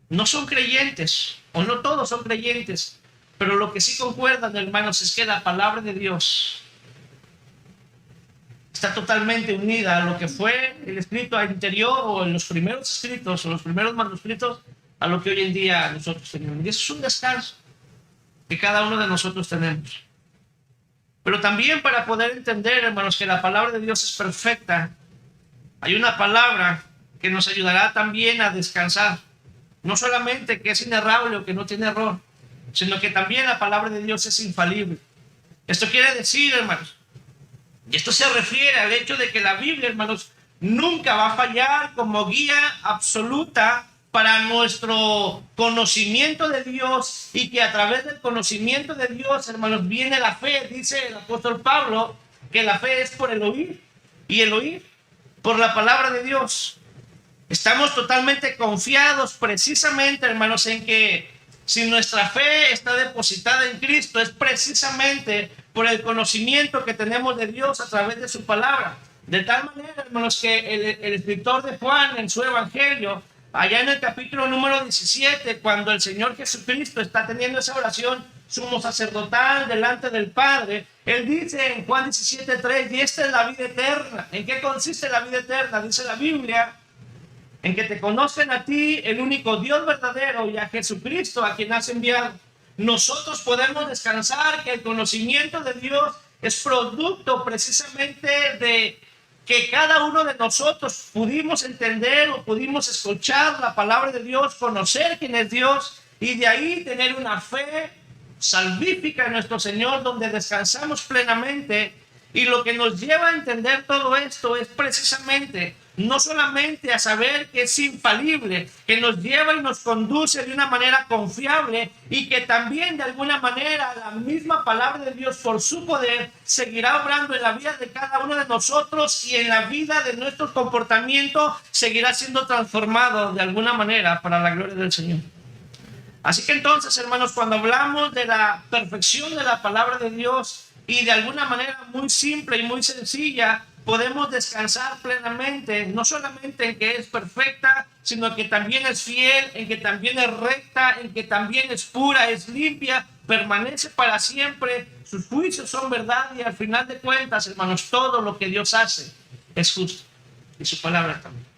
no son creyentes, o no todos son creyentes, pero lo que sí concuerdan, hermanos, es que la palabra de Dios está totalmente unida a lo que fue el escrito anterior o en los primeros escritos o los primeros manuscritos a lo que hoy en día nosotros tenemos. Y eso es un descanso que cada uno de nosotros tenemos. Pero también para poder entender, hermanos, que la palabra de Dios es perfecta, hay una palabra que nos ayudará también a descansar. No solamente que es inerrable o que no tiene error, sino que también la palabra de Dios es infalible. Esto quiere decir, hermanos, y esto se refiere al hecho de que la Biblia, hermanos, nunca va a fallar como guía absoluta para nuestro conocimiento de Dios, y que a través del conocimiento de Dios, hermanos, viene la fe. Dice el apóstol Pablo que la fe es por el oír, y el oír por la palabra de Dios. Estamos totalmente confiados precisamente, hermanos, en que si nuestra fe está depositada en Cristo, es precisamente por el conocimiento que tenemos de Dios a través de su palabra. De tal manera, hermanos, que el escritor de Juan en su evangelio, allá en el capítulo número 17, cuando el Señor Jesucristo está teniendo esa oración sumo sacerdotal delante del Padre, él dice en Juan 17:3, y esta es la vida eterna. ¿En qué consiste la vida eterna? Dice la Biblia, en que te conozcan a ti, el único Dios verdadero, y a Jesucristo, a quien has enviado. nosotros podemos descansar que el conocimiento de Dios es producto precisamente de que cada uno de nosotros pudimos entender o pudimos escuchar la palabra de Dios, conocer quién es Dios y de ahí tener una fe salvífica en nuestro Señor donde descansamos plenamente. Y lo que nos lleva a entender todo esto es precisamente no solamente a saber que es infalible, que nos lleva y nos conduce de una manera confiable y que también de alguna manera la misma palabra de Dios por su poder seguirá obrando en la vida de cada uno de nosotros y en la vida de nuestro comportamiento seguirá siendo transformado de alguna manera para la gloria del Señor. Así que entonces, hermanos, cuando hablamos de la perfección de la palabra de Dios y de alguna manera muy simple y muy sencilla, podemos descansar plenamente, no solamente en que es perfecta, sino que también es fiel, en que también es recta, en que también es pura, es limpia, permanece para siempre, sus juicios son verdad y al final de cuentas, hermanos, todo lo que Dios hace es justo y su palabra también.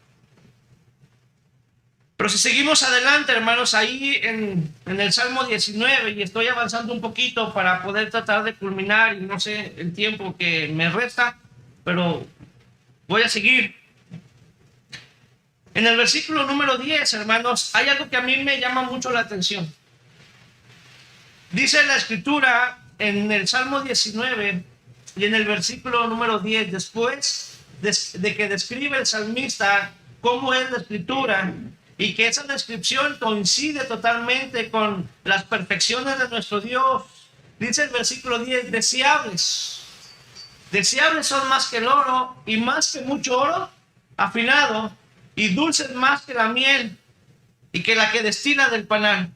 Pero si seguimos adelante, hermanos, ahí en el Salmo 19, y estoy avanzando un poquito para poder tratar de culminar, y no sé el tiempo que me resta, pero voy a seguir. En el versículo número 10, hermanos, hay algo que a mí me llama mucho la atención. Dice la Escritura en el Salmo 19 y en el versículo número 10, después de que describe el salmista cómo es la Escritura, y que esa descripción coincide totalmente con las perfecciones de nuestro Dios. Dice el versículo 10, deseables son más que el oro y más que mucho oro afinado y dulces más que la miel y que la que destila del panal.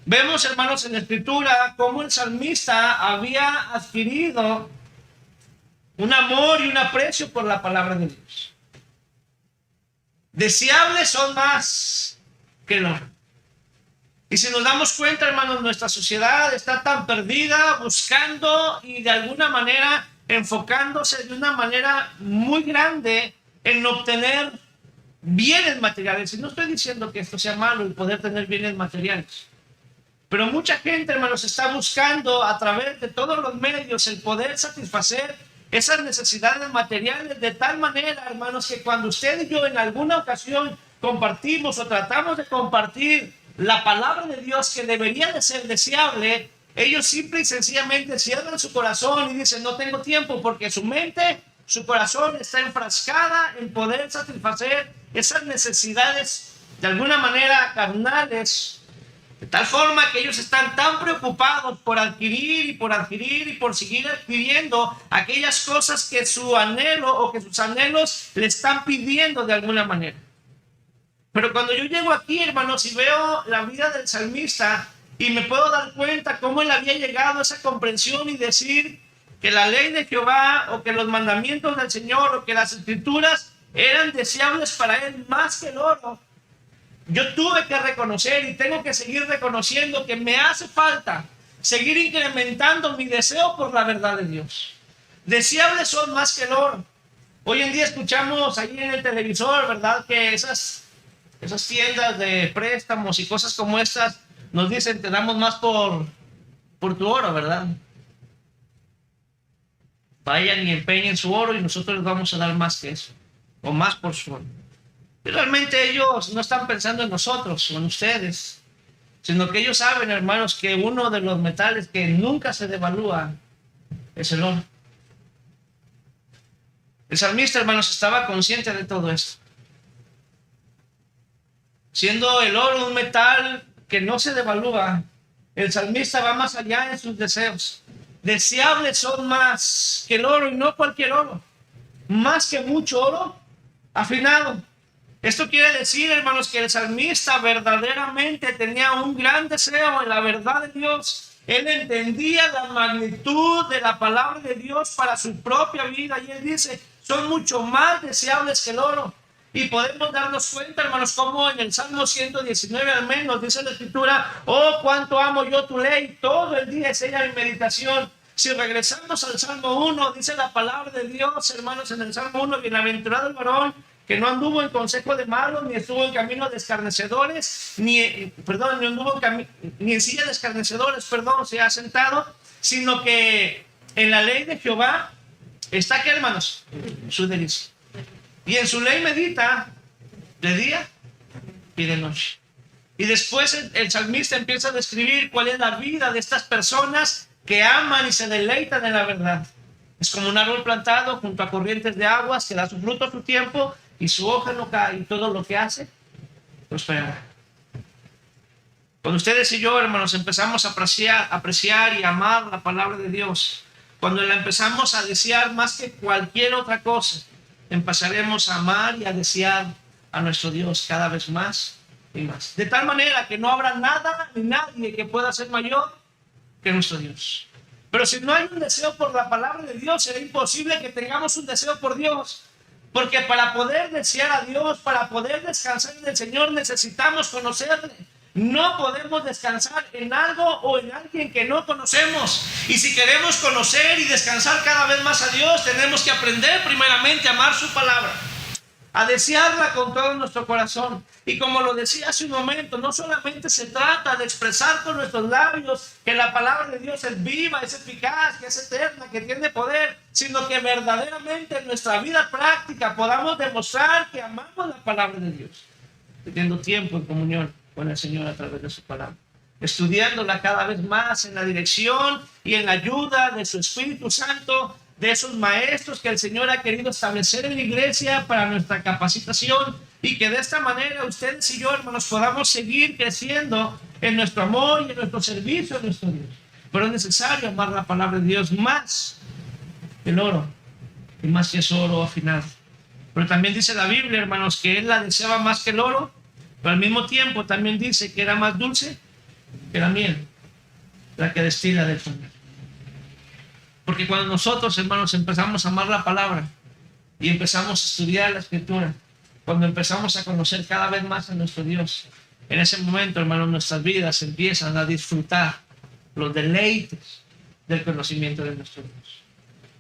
Vemos, hermanos, en la Escritura cómo el salmista había adquirido un amor y un aprecio por la palabra de Dios. Deseables son más que el oro. Y si nos damos cuenta, hermanos, nuestra sociedad está tan perdida buscando y de alguna manera enfocándose de una manera muy grande en obtener bienes materiales. Y no estoy diciendo que esto sea malo, el poder tener bienes materiales. Pero mucha gente, hermanos, está buscando a través de todos los medios el poder satisfacer esas necesidades materiales de tal manera, hermanos, que cuando usted y yo en alguna ocasión compartimos o tratamos de compartir la palabra de Dios que debería de ser deseable, ellos simple y sencillamente cierran su corazón y dicen no tengo tiempo, porque su mente, su corazón está enfrascada en poder satisfacer esas necesidades de alguna manera carnales. De tal forma que ellos están tan preocupados por adquirir y por seguir adquiriendo aquellas cosas que su anhelo o que sus anhelos le están pidiendo de alguna manera. Pero cuando yo llego aquí, hermanos, y veo la vida del salmista y me puedo dar cuenta cómo él había llegado a esa comprensión y decir que la ley de Jehová o que los mandamientos del Señor o que las escrituras eran deseables para él más que el oro. Yo tuve que reconocer y tengo que seguir reconociendo que me hace falta seguir incrementando mi deseo por la verdad de Dios. Deseables son más que el oro. Hoy en día escuchamos ahí en el televisor, ¿verdad? Que esas tiendas de préstamos y cosas como estas nos dicen te damos más por tu oro, ¿verdad? Vayan y empeñen su oro y nosotros les vamos a dar más que eso, o más por su oro. Y realmente ellos no están pensando en nosotros o en ustedes, sino que ellos saben, hermanos, que uno de los metales que nunca se devalúa es el oro. El salmista, hermanos, estaba consciente de todo esto. Siendo el oro un metal que no se devalúa, el salmista va más allá en sus deseos. Deseables son más que el oro y no cualquier oro, más que mucho oro afinado. Esto quiere decir, hermanos, que el salmista verdaderamente tenía un gran deseo en la verdad de Dios. Él entendía la magnitud de la palabra de Dios para su propia vida. Y él dice, son mucho más deseables que el oro. Y podemos darnos cuenta, hermanos, como en el Salmo 119 al menos dice la Escritura, oh, cuánto amo yo tu ley, todo el día es ella mi meditación. Si regresamos al Salmo 1, dice la palabra de Dios, hermanos, en el Salmo 1, bienaventurado el varón que no anduvo en consejo de malos, ni estuvo en camino de escarnecedores, ni anduvo ni en silla de escarnecedores, se ha sentado, sino que en la ley de Jehová está, ¿qué, hermanos? Su delicia. Y en su ley medita de día y de noche. Y después el salmista empieza a describir cuál es la vida de estas personas que aman y se deleitan en la verdad. Es como un árbol plantado junto a corrientes de aguas que da su fruto a su tiempo y su hoja no cae, y todo lo que hace prosperará. Cuando ustedes y yo, hermanos, empezamos a apreciar y amar la palabra de Dios, cuando la empezamos a desear más que cualquier otra cosa, empezaremos a amar y a desear a nuestro Dios cada vez más y más. De tal manera que no habrá nada ni nadie que pueda ser mayor que nuestro Dios. Pero si no hay un deseo por la palabra de Dios, será imposible que tengamos un deseo por Dios. Porque para poder desear a Dios, para poder descansar en el Señor, necesitamos conocerle. No podemos descansar en algo o en alguien que no conocemos. Y si queremos conocer y descansar cada vez más a Dios, tenemos que aprender primeramente a amar su palabra, a desearla con todo nuestro corazón. Y como lo decía hace un momento, no solamente se trata de expresar con nuestros labios que la palabra de Dios es viva, es eficaz, que es eterna, que tiene poder, sino que verdaderamente en nuestra vida práctica podamos demostrar que amamos la palabra de Dios, teniendo tiempo en comunión con el Señor a través de su palabra, estudiándola cada vez más en la dirección y en la ayuda de su Espíritu Santo, de esos maestros que el Señor ha querido establecer en la iglesia para nuestra capacitación, y que de esta manera ustedes y yo, hermanos, podamos seguir creciendo en nuestro amor y en nuestro servicio a nuestro Dios. Pero es necesario amar la palabra de Dios más que el oro, y más que es oro afinado. Pero también dice la Biblia, hermanos, que Él la deseaba más que el oro, pero al mismo tiempo también dice que era más dulce que la miel, la que destila del fondo. Porque cuando nosotros, hermanos, empezamos a amar la palabra y empezamos a estudiar la Escritura, cuando empezamos a conocer cada vez más a nuestro Dios, en ese momento, hermanos, nuestras vidas empiezan a disfrutar los deleites del conocimiento de nuestro Dios.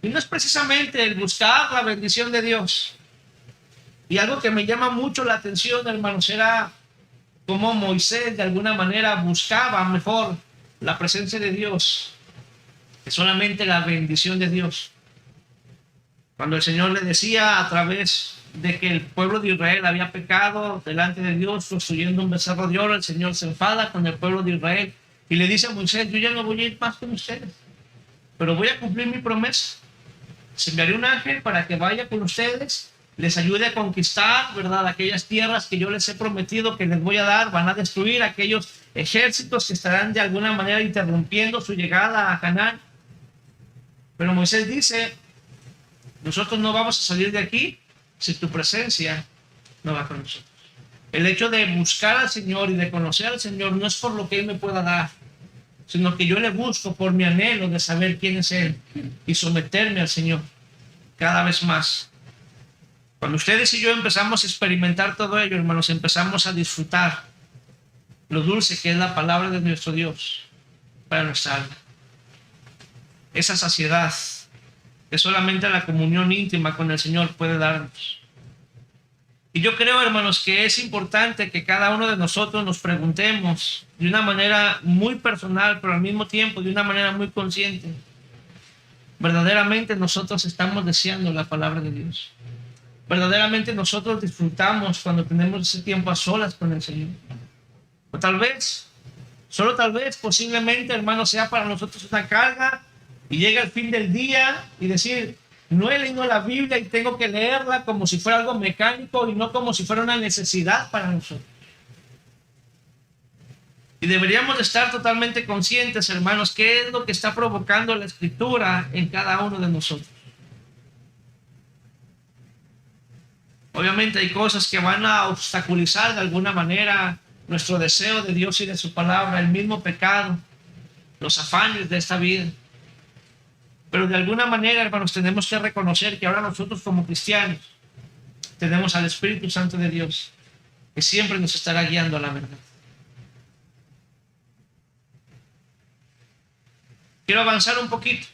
Y no es precisamente el buscar la bendición de Dios. Y algo que me llama mucho la atención, hermanos, era cómo Moisés de alguna manera buscaba mejor la presencia de Dios que solamente la bendición de Dios. Cuando el Señor le decía a través de que el pueblo de Israel había pecado delante de Dios construyendo un becerro de oro, el Señor se enfada con el pueblo de Israel y le dice a Moisés: yo ya no voy a ir más con ustedes, pero voy a cumplir mi promesa. Les enviaré un ángel para que vaya con ustedes, les ayude a conquistar, ¿verdad?, aquellas tierras que yo les he prometido que les voy a dar. Van a destruir aquellos ejércitos que estarán de alguna manera interrumpiendo su llegada a Canaán. Pero Moisés dice: nosotros no vamos a salir de aquí si tu presencia no va con nosotros. El hecho de buscar al Señor y de conocer al Señor no es por lo que Él me pueda dar, sino que yo le busco por mi anhelo de saber quién es Él y someterme al Señor cada vez más. Cuando ustedes y yo empezamos a experimentar todo ello, hermanos, empezamos a disfrutar lo dulce que es la palabra de nuestro Dios para nuestra alma. Esa saciedad que solamente la comunión íntima con el Señor puede darnos. Y yo creo, hermanos, que es importante que cada uno de nosotros nos preguntemos de una manera muy personal, pero al mismo tiempo de una manera muy consciente: ¿verdaderamente nosotros estamos deseando la palabra de Dios? ¿Verdaderamente nosotros disfrutamos cuando tenemos ese tiempo a solas con el Señor? O tal vez, solo tal vez, posiblemente, hermanos, sea para nosotros una carga, y llega el fin del día y decir: no he leído la Biblia y tengo que leerla como si fuera algo mecánico y no como si fuera una necesidad para nosotros. Y deberíamos de estar totalmente conscientes, hermanos, qué es lo que está provocando la Escritura en cada uno de nosotros. Obviamente hay cosas que van a obstaculizar de alguna manera nuestro deseo de Dios y de su palabra, el mismo pecado, los afanes de esta vida. Pero de alguna manera, hermanos, tenemos que reconocer que ahora nosotros como cristianos tenemos al Espíritu Santo de Dios, que siempre nos estará guiando a la verdad. Quiero avanzar un poquito,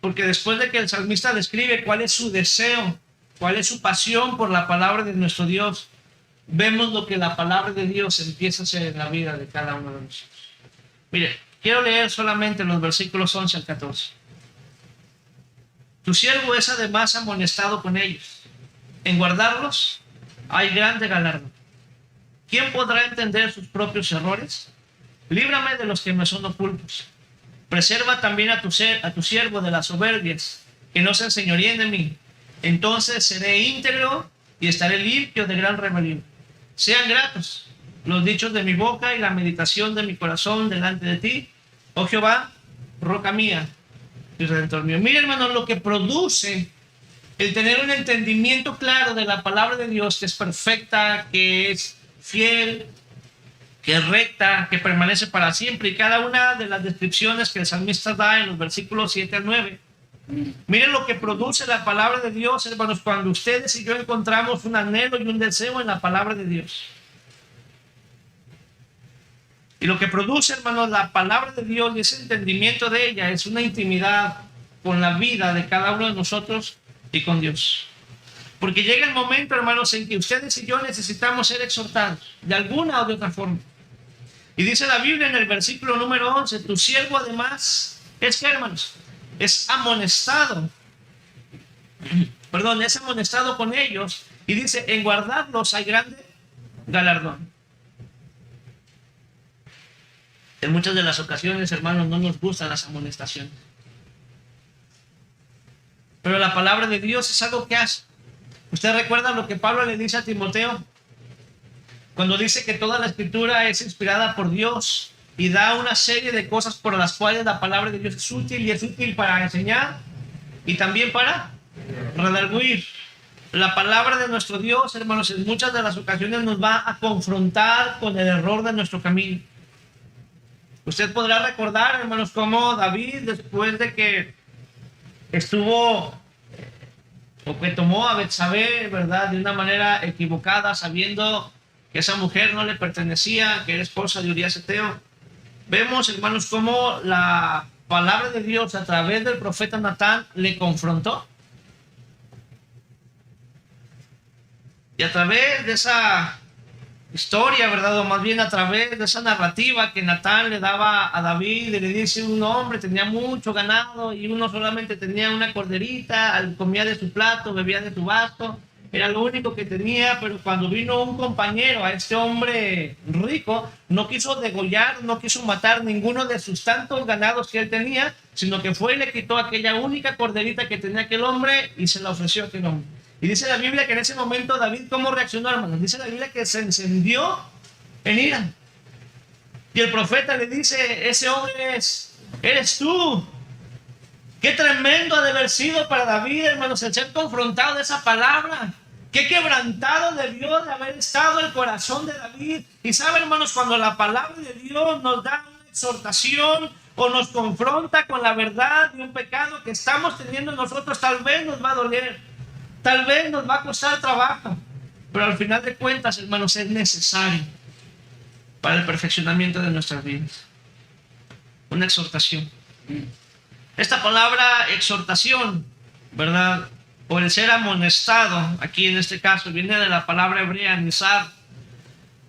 porque después de que el salmista describe cuál es su deseo cuál es su pasión por la palabra de nuestro Dios, vemos lo que la palabra de Dios empieza a hacer en la vida de cada uno de nosotros. Mire, quiero leer solamente los versículos 11 al 14. Tu siervo es además amonestado con ellos. En guardarlos hay grande galardón. ¿Quién podrá entender sus propios errores? Líbrame de los que me son ocultos. Preserva también a tu siervo de las soberbias, que no se enseñoríen de mí. Entonces seré íntegro y estaré limpio de gran rebelión. Sean gratos los dichos de mi boca y la meditación de mi corazón delante de ti, oh Jehová, roca mía y redentor mío. Mira, hermanos, lo que produce el tener un entendimiento claro de la palabra de Dios, que es perfecta, que es fiel, que es recta, que permanece para siempre, y cada una de las descripciones que el salmista da en los versículos 7 al 9. Miren lo que produce la palabra de Dios, hermanos, cuando ustedes y yo encontramos un anhelo y un deseo en la palabra de Dios. Y lo que produce, hermanos, la palabra de Dios y ese entendimiento de ella es una intimidad con la vida de cada uno de nosotros y con Dios. Porque llega el momento, hermanos, en que ustedes y yo necesitamos ser exhortados de alguna o de otra forma. Y dice la Biblia en el versículo número 11, tu siervo además es que, hermanos, es amonestado. Perdón, es amonestado con ellos. Y dice, en guardarlos hay grande galardón. En muchas de las ocasiones, hermanos, no nos gustan las amonestaciones. Pero la palabra de Dios es algo que hace. ¿Usted recuerda lo que Pablo le dice a Timoteo? Cuando dice que toda la escritura es inspirada por Dios y da una serie de cosas por las cuales la palabra de Dios es útil, y es útil para enseñar y también para redarguir. La palabra de nuestro Dios, hermanos, en muchas de las ocasiones nos va a confrontar con el error de nuestro camino. Usted podrá recordar, hermanos, cómo David, después de que estuvo o que tomó a Betsabé, ¿verdad?, de una manera equivocada, sabiendo que esa mujer no le pertenecía, que era esposa de Urías Eteo. Vemos, hermanos, cómo la palabra de Dios a través del profeta Natán le confrontó. Y a través de esa historia, ¿verdad?, o más bien a través de esa narrativa que Natán le daba a David, y le dice: un hombre tenía mucho ganado y uno solamente tenía una corderita, comía de su plato, bebía de su vaso, era lo único que tenía. Pero cuando vino un compañero a este hombre rico, no quiso degollar, no quiso matar ninguno de sus tantos ganados que él tenía, sino que fue y le quitó aquella única corderita que tenía aquel hombre y se la ofreció a aquel hombre. Y dice la Biblia que en ese momento David, ¿cómo reaccionó, hermanos? Dice la Biblia que se encendió en ira. Y el profeta le dice: ese hombre eres tú. Qué tremendo ha de haber sido para David, hermanos, el ser confrontado de esa palabra. Qué quebrantado debió de haber estado el corazón de David. Y sabe, hermanos, cuando la palabra de Dios nos da una exhortación o nos confronta con la verdad de un pecado que estamos teniendo nosotros, tal vez nos va a doler. Tal vez nos va a costar trabajo, pero al final de cuentas, hermanos, es necesario para el perfeccionamiento de nuestras vidas. Una exhortación. Esta palabra exhortación, ¿verdad?, o el ser amonestado, aquí en este caso, viene de la palabra hebrea nizar.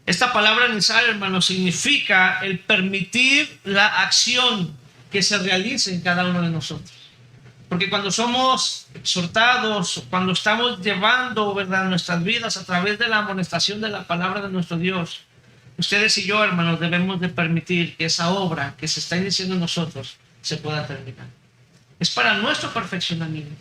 Esta palabra nizar, hermanos, significa el permitir la acción que se realice en cada uno de nosotros. Porque cuando somos exhortados, cuando estamos llevando, ¿verdad?, nuestras vidas a través de la amonestación de la palabra de nuestro Dios, ustedes y yo, hermanos, debemos de permitir que esa obra que se está iniciando en nosotros se pueda terminar. Es para nuestro perfeccionamiento.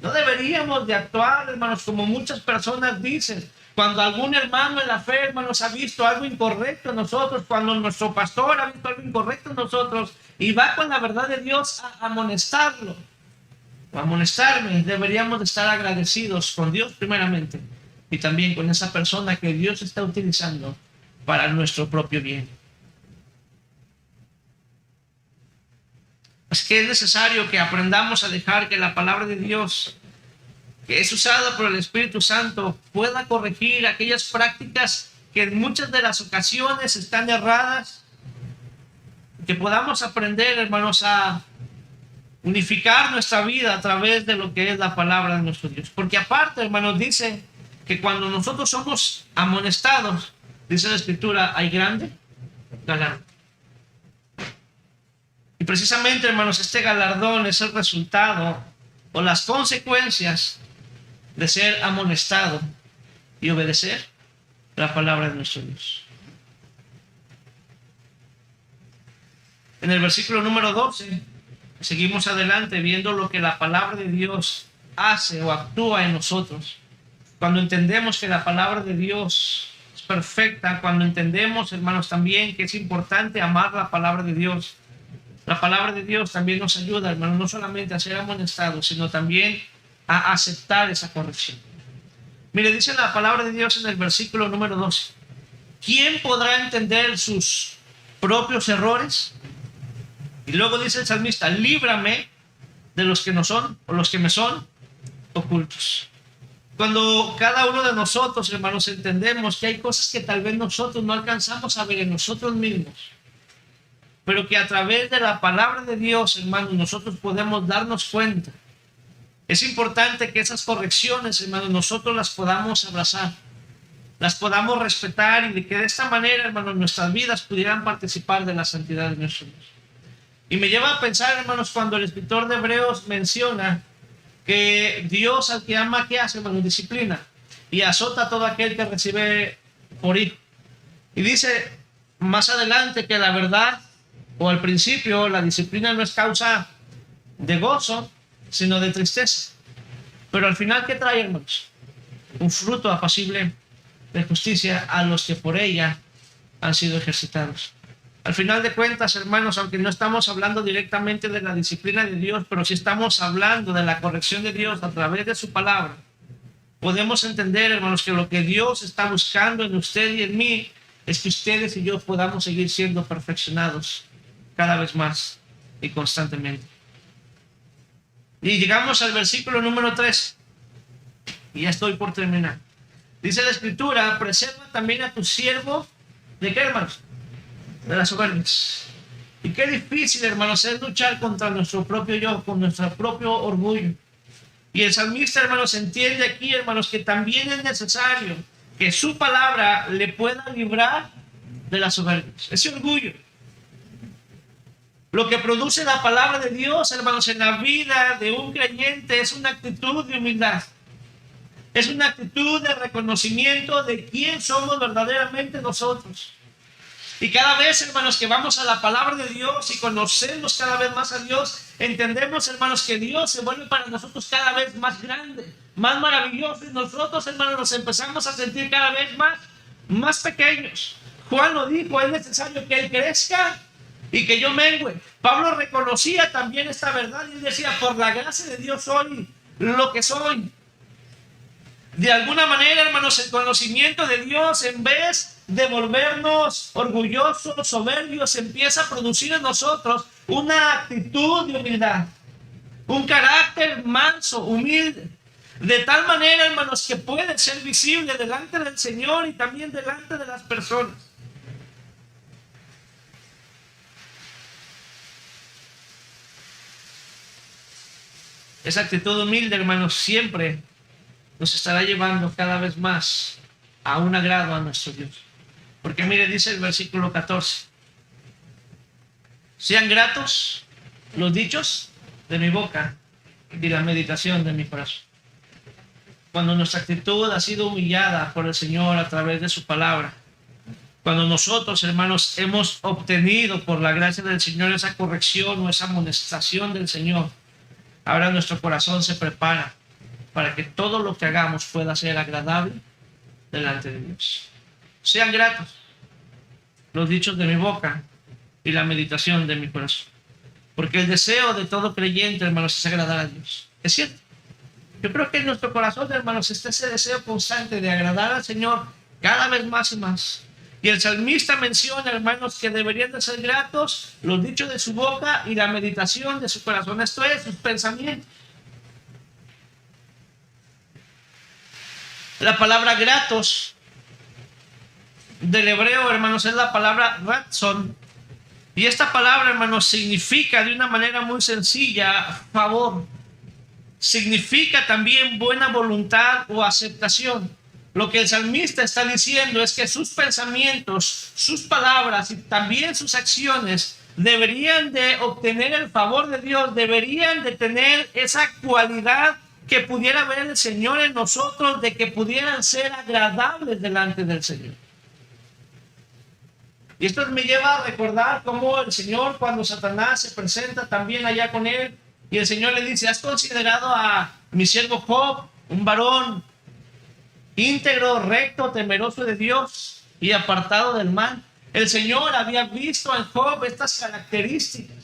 No deberíamos de actuar, hermanos, como muchas personas dicen. Cuando algún hermano en la fe, hermanos, ha visto algo incorrecto en nosotros, cuando nuestro pastor ha visto algo incorrecto en nosotros y va con la verdad de Dios a amonestarlo, o amonestarme, deberíamos de estar agradecidos con Dios primeramente y también con esa persona que Dios está utilizando para nuestro propio bien. Así que es necesario que aprendamos a dejar que la palabra de Dios, que es usada por el Espíritu Santo, pueda corregir aquellas prácticas que en muchas de las ocasiones están erradas, que podamos aprender, hermanos, a unificar nuestra vida a través de lo que es la palabra de nuestro Dios. Porque aparte, hermanos, dice que cuando nosotros somos amonestados, dice la Escritura, hay grande galardón. Y precisamente, hermanos, este galardón es el resultado o las consecuencias de ser amonestado y obedecer la palabra de nuestro Dios. En el versículo número 12, seguimos adelante viendo lo que la palabra de Dios hace o actúa en nosotros. Cuando entendemos que la palabra de Dios es perfecta, cuando entendemos, hermanos, también que es importante amar la palabra de Dios. La palabra de Dios también nos ayuda, hermanos, no solamente a ser amonestados, sino también a aceptar esa corrección. Mire, dice la palabra de Dios en el versículo número 12. ¿Quién podrá entender sus propios errores? Y luego dice el salmista, líbrame de los que no son o los que me son ocultos. Cuando cada uno de nosotros, hermanos, entendemos que hay cosas que tal vez nosotros no alcanzamos a ver en nosotros mismos, pero que a través de la palabra de Dios, hermanos, nosotros podemos darnos cuenta. Es importante que esas correcciones, hermanos, nosotros las podamos abrazar, las podamos respetar y de que de esta manera, hermanos, nuestras vidas pudieran participar de la santidad de nuestro Dios. Y me lleva a pensar, hermanos, cuando el escritor de Hebreos menciona que Dios al que ama, ¿qué hace, hermanos? Disciplina y azota a todo aquel que recibe por hijo. Y dice más adelante que la verdad, o al principio, la disciplina no es causa de gozo, sino de tristeza. Pero al final, ¿qué trae, hermanos? Un fruto apacible de justicia a los que por ella han sido ejercitados. Al final de cuentas, hermanos, aunque no estamos hablando directamente de la disciplina de Dios, pero sí estamos hablando de la corrección de Dios a través de su palabra, podemos entender, hermanos, que lo que Dios está buscando en usted y en mí es que ustedes y yo podamos seguir siendo perfeccionados cada vez más y constantemente. Y llegamos al versículo número 3. Y ya estoy por terminar. Dice la Escritura, preserva también a tu siervo, ¿de qué, hermanos? De las soberbias. Y qué difícil, hermanos, es luchar contra nuestro propio yo, con nuestro propio orgullo. Y el salmista, hermanos, entiende aquí, hermanos, que también es necesario que su palabra le pueda librar de las soberbias, ese orgullo. Lo que produce la palabra de Dios, hermanos, en la vida de un creyente es una actitud de humildad. Es una actitud de reconocimiento de quién somos verdaderamente nosotros. Y cada vez, hermanos, que vamos a la palabra de Dios y conocemos cada vez más a Dios, entendemos, hermanos, que Dios se vuelve para nosotros cada vez más grande, más maravilloso. Y nosotros, hermanos, nos empezamos a sentir cada vez más pequeños. Juan lo dijo, es necesario que Él crezca y que yo mengüe. Pablo reconocía también esta verdad y él decía, por la gracia de Dios soy lo que soy. De alguna manera, hermanos, el conocimiento de Dios, en vez de volvernos orgullosos, soberbios, empieza a producir en nosotros una actitud de humildad, un carácter manso, humilde, de tal manera, hermanos, que puede ser visible delante del Señor y también delante de las personas. Esa actitud humilde, hermanos, siempre nos estará llevando cada vez más a un agrado a nuestro Dios. Porque mire, dice el versículo 14, sean gratos los dichos de mi boca y la meditación de mi corazón. Cuando nuestra actitud ha sido humillada por el Señor a través de su palabra, cuando nosotros, hermanos, hemos obtenido por la gracia del Señor esa corrección o esa amonestación del Señor, ahora nuestro corazón se prepara para que todo lo que hagamos pueda ser agradable delante de Dios. Sean gratos los dichos de mi boca y la meditación de mi corazón. Porque el deseo de todo creyente, hermanos, es agradar a Dios. Es cierto. Yo creo que en nuestro corazón, hermanos, está ese deseo constante de agradar al Señor cada vez más y más. Y el salmista menciona, hermanos, que deberían de ser gratos los dichos de su boca y la meditación de su corazón. Esto es, sus pensamientos. La palabra gratos del hebreo, hermanos, es la palabra ratzon, Y esta palabra, hermanos, significa de una manera muy sencilla favor. Significa también buena voluntad o aceptación. Lo que el salmista está diciendo es que sus pensamientos, sus palabras y también sus acciones deberían de obtener el favor de Dios, deberían de tener esa cualidad que pudiera ver el Señor en nosotros, de que pudieran ser agradables delante del Señor. Y esto me lleva a recordar cómo el Señor, cuando Satanás se presenta también allá con él, y el Señor le dice: ¿has considerado a mi siervo Job, un varón íntegro, recto, temeroso de Dios y apartado del mal? El Señor había visto en Job estas características.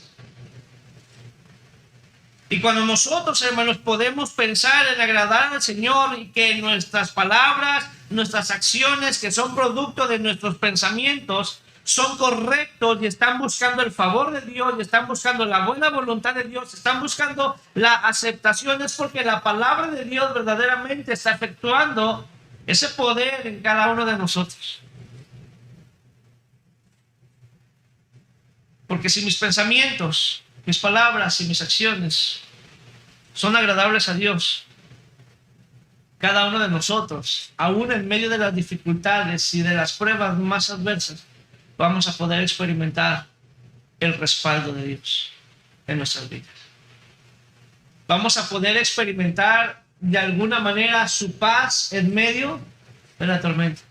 Y cuando nosotros, hermanos, podemos pensar en agradar al Señor y que nuestras palabras, nuestras acciones, que son producto de nuestros pensamientos, son correctos y están buscando el favor de Dios, y están buscando la buena voluntad de Dios, están buscando la aceptación, es porque la palabra de Dios verdaderamente está efectuando ese poder en cada uno de nosotros. Porque si mis pensamientos, mis palabras y mis acciones son agradables a Dios, cada uno de nosotros, aún en medio de las dificultades y de las pruebas más adversas, vamos a poder experimentar el respaldo de Dios en nuestras vidas. Vamos a poder experimentar de alguna manera su paz en medio de la tormenta.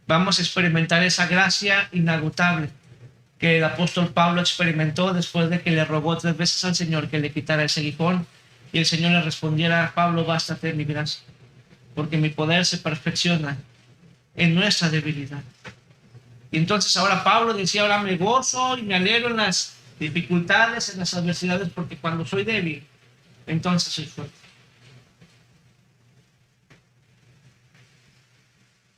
Vamos a experimentar esa gracia inagotable que el apóstol Pablo experimentó después de que le rogó 3 veces al Señor que le quitara ese aguijón, y el Señor le respondiera: Pablo, bástate mi gracia, porque mi poder se perfecciona en nuestra debilidad. Y entonces ahora Pablo decía: ahora me gozo y me alegro en las dificultades, en las adversidades, porque cuando soy débil, entonces soy fuerte.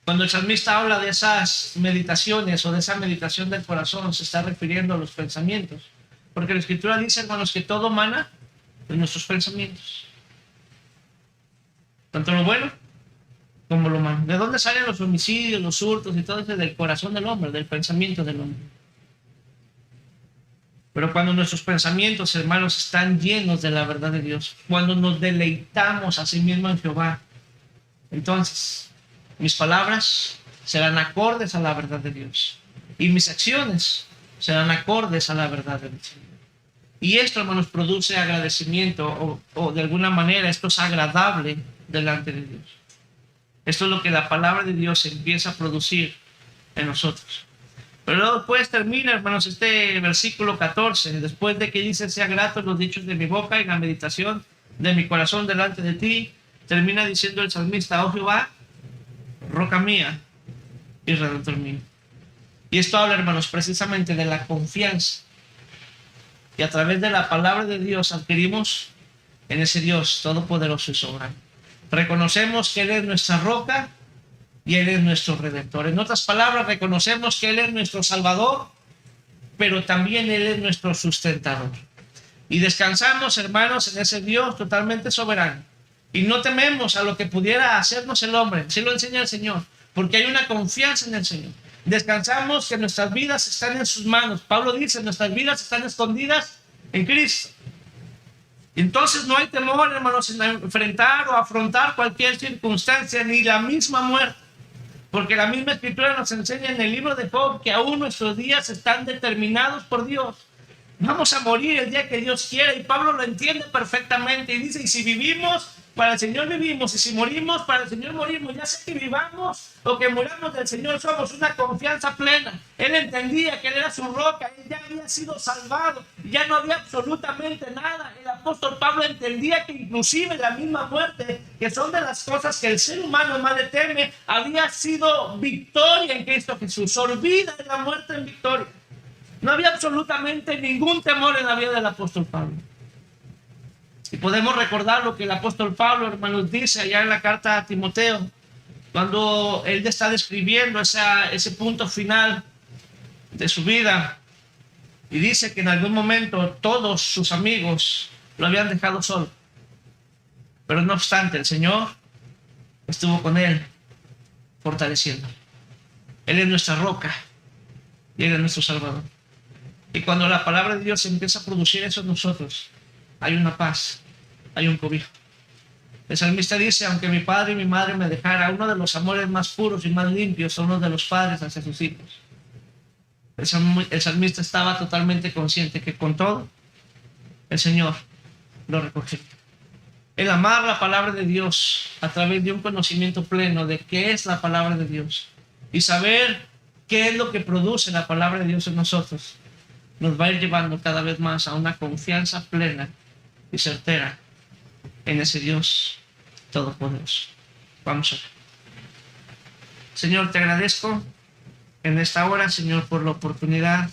Cuando el salmista habla de esas meditaciones o de esa meditación del corazón, se está refiriendo a los pensamientos. Porque la Escritura dice, hermanos, que todo mana de nuestros pensamientos. Tanto lo bueno como lo malo. ¿De dónde salen los homicidios, los hurtos y todo eso? Del corazón del hombre, del pensamiento del hombre. Pero cuando nuestros pensamientos, hermanos, están llenos de la verdad de Dios, cuando nos deleitamos a sí mismo en Jehová, entonces mis palabras serán acordes a la verdad de Dios y mis acciones serán acordes a la verdad del Señor. Y esto, hermanos, produce agradecimiento o de alguna manera esto es agradable delante de Dios. Esto es lo que la palabra de Dios empieza a producir en nosotros. Pero luego después termina, hermanos, este versículo 14, después de que dice: sea grato los dichos de mi boca y la meditación de mi corazón delante de ti, termina diciendo el salmista: oh Jehová, roca mía y redentor mío. Y esto habla, hermanos, precisamente de la confianza. Y a través de la palabra de Dios adquirimos en ese Dios todopoderoso y soberano. Reconocemos que Él es nuestra roca y Él es nuestro redentor. En otras palabras, reconocemos que Él es nuestro salvador, pero también Él es nuestro sustentador. Y descansamos, hermanos, en ese Dios totalmente soberano. Y no tememos a lo que pudiera hacernos el hombre. Sí lo enseña el Señor, porque hay una confianza en el Señor. Descansamos que nuestras vidas están en sus manos. Pablo dice: nuestras vidas están escondidas en Cristo. Entonces no hay temor, hermanos, en enfrentar o afrontar cualquier circunstancia, ni la misma muerte. Porque la misma Escritura nos enseña en el libro de Job que aún nuestros días están determinados por Dios. Vamos a morir el día que Dios quiera, y Pablo lo entiende perfectamente y dice: y si vivimos, para el Señor vivimos, y si morimos, para el Señor morimos. Ya sea que vivamos o que muramos, del Señor somos, una confianza plena. Él entendía que Él era su roca, Él ya había sido salvado, ya no había absolutamente nada. El apóstol Pablo entendía que inclusive la misma muerte, que son de las cosas que el ser humano más le teme, había sido victoria en Cristo Jesús. Olvida la muerte en victoria. No había absolutamente ningún temor en la vida del apóstol Pablo. Y podemos recordar lo que el apóstol Pablo, hermanos, dice allá en la carta a Timoteo, cuando él está describiendo ese punto final de su vida. Y dice que en algún momento todos sus amigos lo habían dejado solo. Pero no obstante, el Señor estuvo con él, fortaleciendo. Él es nuestra roca y Él es nuestro Salvador. Y cuando la palabra de Dios empieza a producir eso en nosotros, hay una paz, hay un cobijo. El salmista dice: aunque mi padre y mi madre me dejara, uno de los amores más puros y más limpios son los de los padres hacia sus hijos. El salmista estaba totalmente consciente que con todo el Señor lo recogería. El amar la palabra de Dios a través de un conocimiento pleno de qué es la palabra de Dios y saber qué es lo que produce la palabra de Dios en nosotros, nos va a ir llevando cada vez más a una confianza plena y certera en ese Dios todopoderoso. Vamos a ver. Señor, te agradezco en esta hora, Señor, por la oportunidad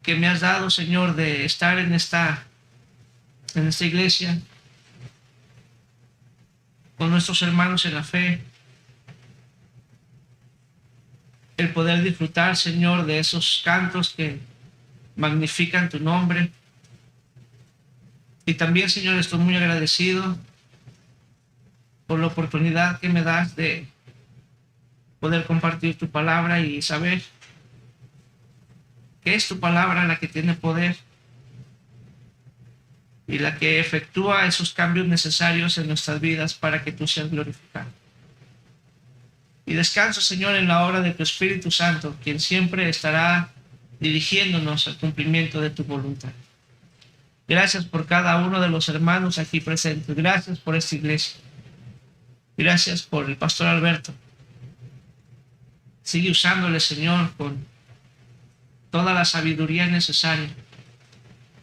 que me has dado, Señor, de estar en esta iglesia con nuestros hermanos en la fe, el poder disfrutar, Señor, de esos cantos que magnifican tu nombre. Y también, Señor, estoy muy agradecido por la oportunidad que me das de poder compartir tu palabra y saber que es tu palabra la que tiene poder y la que efectúa esos cambios necesarios en nuestras vidas para que tú seas glorificado. Y descanso, Señor, en la obra de tu Espíritu Santo, quien siempre estará dirigiéndonos al cumplimiento de tu voluntad. Gracias por cada uno de los hermanos aquí presentes. Gracias por esta iglesia. Gracias por el pastor Alberto. Sigue usándole, Señor, con toda la sabiduría necesaria.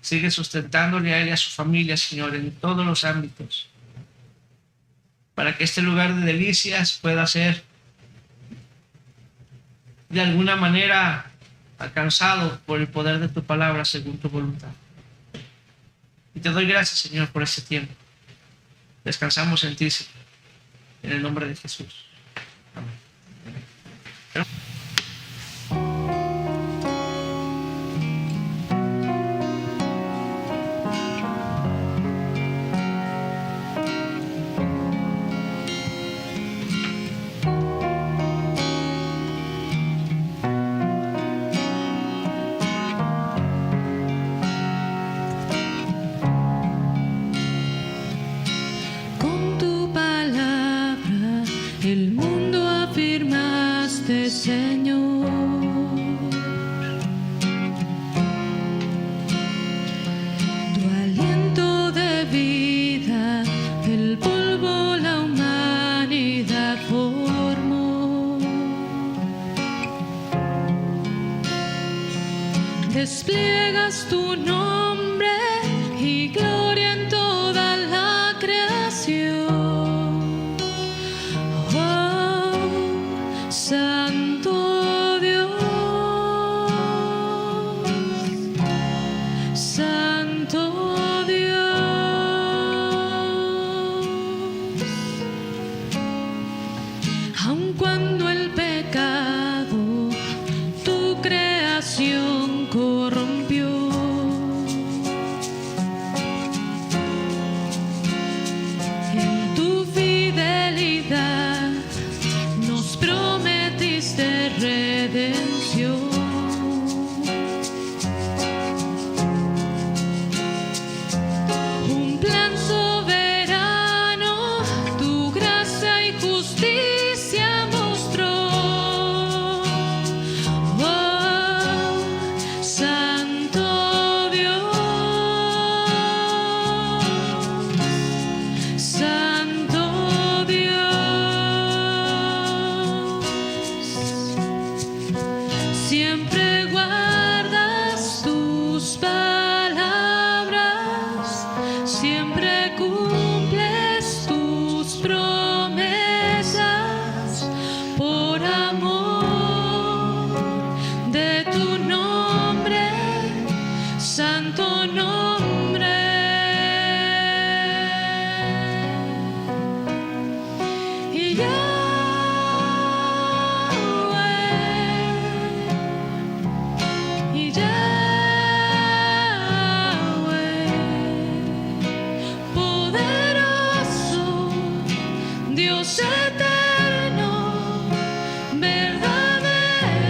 Sigue sustentándole a él y a su familia, Señor, en todos los ámbitos, para que este lugar de delicias pueda ser de alguna manera alcanzado por el poder de tu palabra según tu voluntad. Y te doy gracias, Señor, por este tiempo. Descansamos en ti, Señor, en el nombre de Jesús. Amén. Con tu palabra el mundo afirmaste, Señor. Tu aliento de vida, el polvo la humanidad formó. Despliegas tu nombre y gloria en toda la creación. Oh, Santo Dios, Santo Dios. Aun cuando el pecado tu creación corrompió, en tu fidelidad nos prometiste redención. Un plan soberano, tu gracia y justicia mostró. Oh, Santo Dios, Santo Dios. Siempre guardas tus palabras, siempre cumples tus promesas, por amor de tu nombre, santo nombre. Y y poderoso, Dios eterno, verdadero.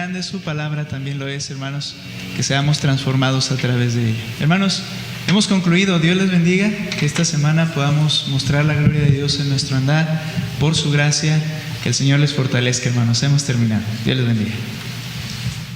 grande es su palabra, también lo es, hermanos, que seamos transformados a través de ella. Hermanos, hemos concluido. Dios les bendiga, que esta semana podamos mostrar la gloria de Dios en nuestro andar, por su gracia. Que el Señor les fortalezca, hermanos. Hemos terminado. Dios les bendiga.